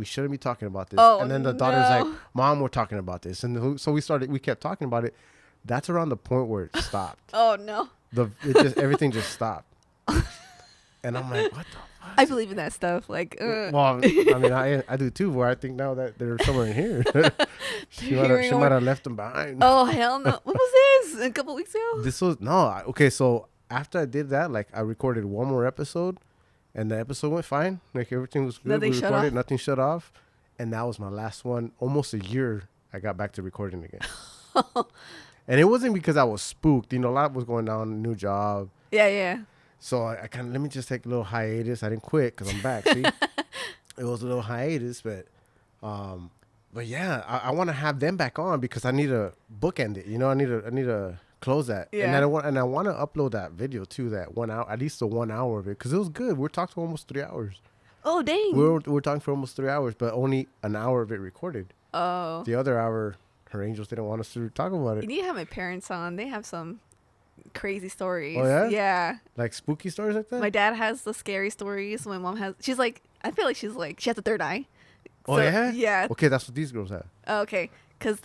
shouldn't be talking about this." And then the daughter's like, "Mom, we're talking about this." And so we kept talking about it. That's around the point where it stopped. Oh no! Everything just stopped. And I'm like, what the fuck? I believe in that stuff. Like, well, I mean, I do too. Where I think now that they're somewhere in here. she might have left them behind. Oh hell no! What was this? A couple weeks ago? This was okay. So after I did that, like I recorded one more episode, and the episode went fine. Like everything was good. Nothing shut off, and that was my last one. Almost a year, I got back to recording again. And it wasn't because I was spooked. A lot was going on. New job. Yeah. So I kind of, let me just take a little hiatus. I didn't quit because I'm back. See, it was a little hiatus, but yeah, I want to have them back on because I need to bookend it. I need to close that. Yeah. And I want to upload that video too. That 1 hour, at least the 1 hour of it, because it was good. We're talking for almost 3 hours. Oh dang. We're talking for almost 3 hours, but only an hour of it recorded. Oh. The other hour, her angels didn't want us to talk about it. You need to have my parents on. They have some crazy stories. Oh yeah? Yeah. Like spooky stories like that? My dad has the scary stories. My mom has, she has a third eye. Oh yeah? Yeah. Okay, that's what these girls have. Oh, okay. Because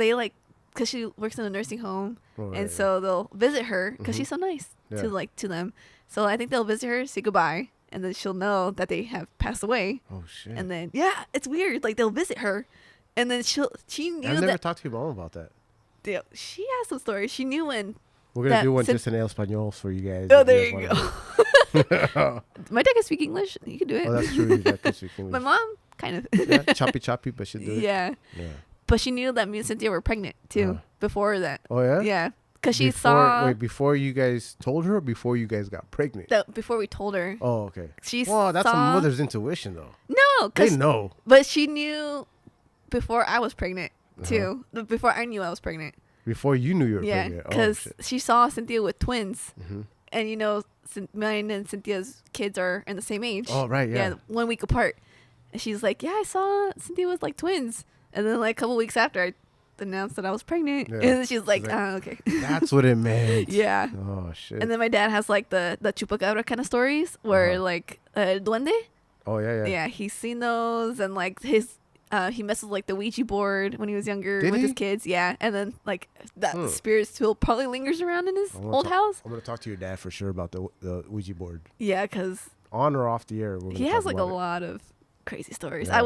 she works in a nursing home. Oh, right, so they'll visit her because she's so nice to them. So I think they'll visit her, say goodbye, and then she'll know that they have passed away. Oh shit. And then it's weird. Like they'll visit her, and then she knew I've never that. talked to your mom about that. She has some stories. She knew when. We're gonna do one just in El Español for you guys. Oh, there you go. My dad can speak English. You can do it. Oh, that's true. Your dad can speak English. My mom kind of. Yeah, choppy, but she'll do it. Yeah. But she knew that me and Cynthia were pregnant too before that. Oh yeah. Yeah, because she saw. Wait, before you guys told her, or before you guys got pregnant? Before we told her. Oh, okay. That's a saw. mother's intuition, though. No, they know. But she knew before I was pregnant too. Before I knew I was pregnant. Before you knew you were pregnant. Yeah, because she saw Cynthia with twins, and mine and Cynthia's kids are in the same age. Oh right, yeah. Yeah, 1 week apart. And she's like, I saw Cynthia was like twins, and then like a couple weeks after I announced that I was pregnant, and then she's like, okay. That's what it meant. Yeah. Oh shit. And then my dad has like the chupacabra kind of stories where like duende. Oh yeah. Yeah, he's seen those, and like he messes with like the Ouija board when he was younger with his kids. Yeah, and then like that spirit still probably lingers around in his old house. I'm gonna talk to your dad for sure about the Ouija board. Yeah, because on or off the air, he has like a lot of crazy stories. Yeah.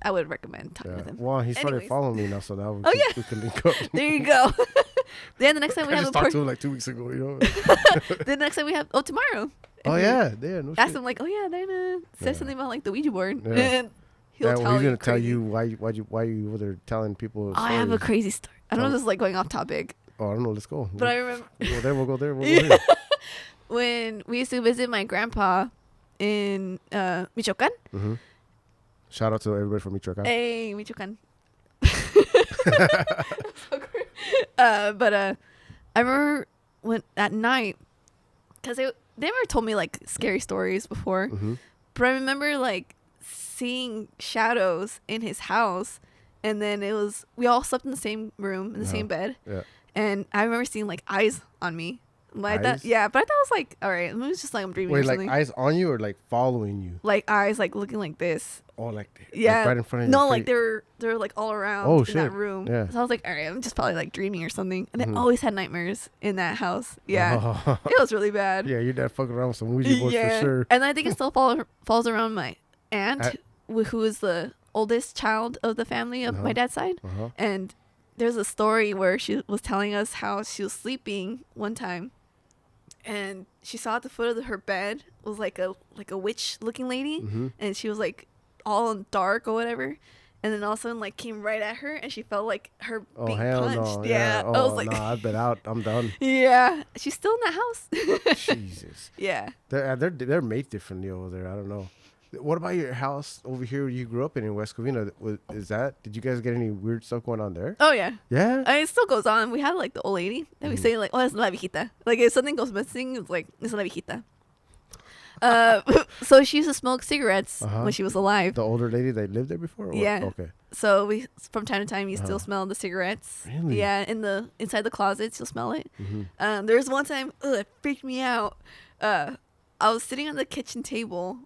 I would recommend talking with him. Well, he started following me now, so now we can link up. There you go. Then the next time we have just talked to him like 2 weeks ago, you know. Then the next time we have tomorrow. Oh yeah, no ask shit. him like, Diana said something about like the Ouija board. Yeah. And he's gonna tell you why you were there telling people. I have a crazy story. I don't know if this is like going off topic. Oh, I don't know. Let's go. But I remember. We'll go there. We'll go there. When we used to visit my grandpa in Michoacan. Mm-hmm. Shout out to everybody from Michoacan. Hey, Michoacan. But I remember when at night, because they never told me like scary stories before, but I remember like seeing shadows in his house, and then we all slept in the same room in the same bed, and I remember seeing like eyes on me. But I thought it was like, all right, it was just like I'm dreaming. Wait, or something. like eyes on you or like following you? Like eyes, like looking like this. Oh, like yeah, like right in front of you. No, like they're like all around in that room. Yeah. So I was like, all right, I'm just probably like dreaming or something. And I always had nightmares in that house. Yeah, it was really bad. Yeah, your dad fucking around with some Ouija boards for sure. And I think it still falls around my aunt, who is the oldest child of the family of my dad's side. And there's a story where she was telling us how she was sleeping one time, and she saw at the foot of her bed was like a witch looking lady, and she was like all in dark or whatever, and then all of a sudden like came right at her, and she felt like her being punched. No. Yeah. Oh, I was like, I've been out. I'm done. Yeah, she's still in the house. Jesus. Yeah. They're made differently over there. I don't know. What about your house over here you grew up in West Covina? Did you guys get any weird stuff going on there? Oh, yeah. Yeah? It still goes on. We had, like, the old lady that we say, like, es la viejita. Like, if something goes missing, it's like, es la viejita. So she used to smoke cigarettes when she was alive. The older lady that lived there before? Or yeah. What? Okay. So we, from time to time, you still smell the cigarettes. Really? Yeah, inside the closets, you'll smell it. There was one time, it freaked me out. I was sitting on the kitchen table,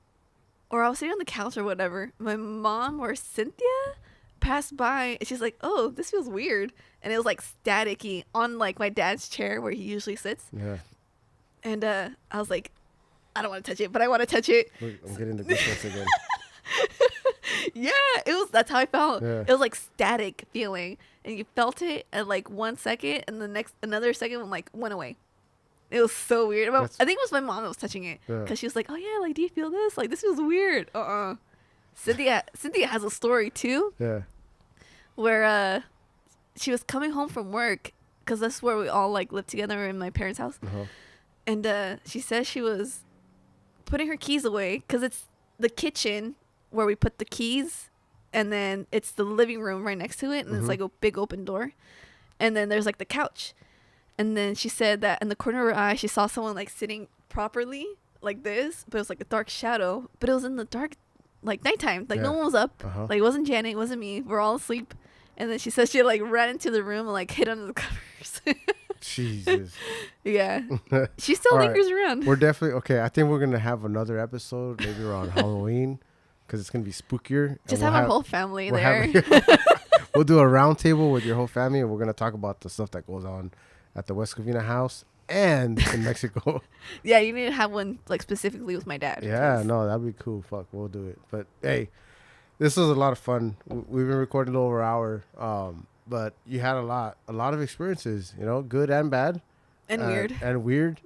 or I was sitting on the couch or whatever. My mom or Cynthia passed by, and she's like, "Oh, this feels weird," and it was like staticky on like my dad's chair where he usually sits. Yeah. And I was like, I don't want to touch it, but I want to touch it. Look, I'm getting the goosebumps again. Yeah, that's how I felt. Yeah. It was like static feeling, and you felt it at like 1 second, and another second like went away. It was so weird. I think it was my mom that was touching it, because she was like, "Oh yeah, like do you feel this? Like this feels weird." Cynthia has a story too. Yeah. Where she was coming home from work, because that's where we all like lived together in my parents' house, and she said she was putting her keys away, because it's the kitchen where we put the keys, and then it's the living room right next to it, and it's like a big open door, and then there's like the couch. And then she said that in the corner of her eye, she saw someone like sitting properly like this, but it was like a dark shadow. But it was in the dark, like nighttime. Like no one was up. Like it wasn't Janet, it wasn't me. We're all asleep. And then she said she like ran into the room and like hid under the covers. Jesus. Yeah. She still lingers around. We're definitely, okay, I think we're going to have another episode maybe around Halloween, because it's going to be spookier. Just have our whole family there. We'll do a round table with your whole family, and we're going to talk about the stuff that goes on at the West Covina house and in Mexico. Yeah, you need to have one like specifically with my dad. Yeah, no, that'd be cool. Fuck, we'll do it. But hey, this was a lot of fun. We've been recording a little over an hour. But you had a lot of experiences, you know, good and bad. And weird. And weird.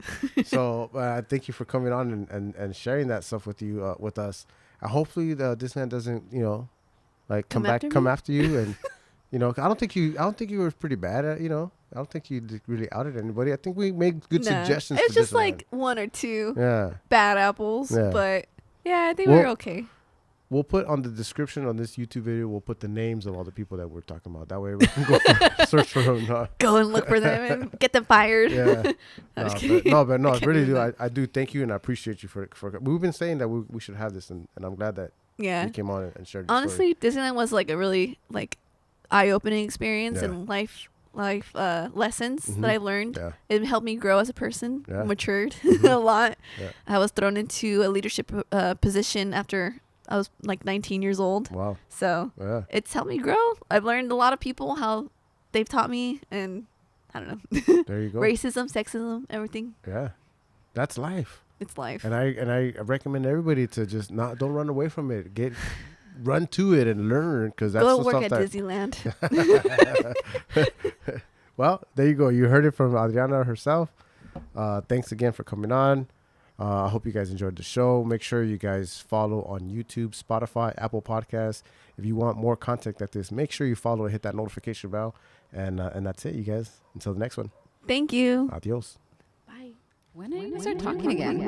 So thank you for coming on and sharing that stuff with you, with us. Hopefully Disneyland doesn't, you know, like come after you. And, you know, I don't think you were pretty bad at, you know, I don't think you really outed anybody. I think we made good suggestions. It's for just Disneyland. like one or two bad apples. Yeah. But yeah, I think we're okay. We'll put on the description on this YouTube video, we'll put the names of all the people that we're talking about. That way we can go search for them. Go and look for them and get them fired. Yeah. No, really do. I do thank you and I appreciate you for we've been saying that we should have this and I'm glad that you came on and shared your Honestly, story. Disneyland was like a really like eye-opening experience and life lessons that I learned. Yeah. It helped me grow as a person, matured Mm-hmm. a lot. Yeah. I was thrown into a leadership position after I was like 19 years old. Wow. So it's helped me grow. I've learned a lot of people how they've taught me, and I don't know. There you go. Racism, sexism, everything. Yeah. That's life. It's life. And I recommend everybody to just don't run away from it. Run to it and learn, because that's go the work stuff at that Disneyland. Well, there you go. You heard it from Adriana herself. Thanks again for coming on. I hope you guys enjoyed the show. Make sure you guys follow on YouTube, Spotify, Apple Podcasts. If you want more content like this, make sure you follow and hit that notification bell. And that's it, you guys. Until the next one. Thank you. Adios. Bye. When are you going to start talking again?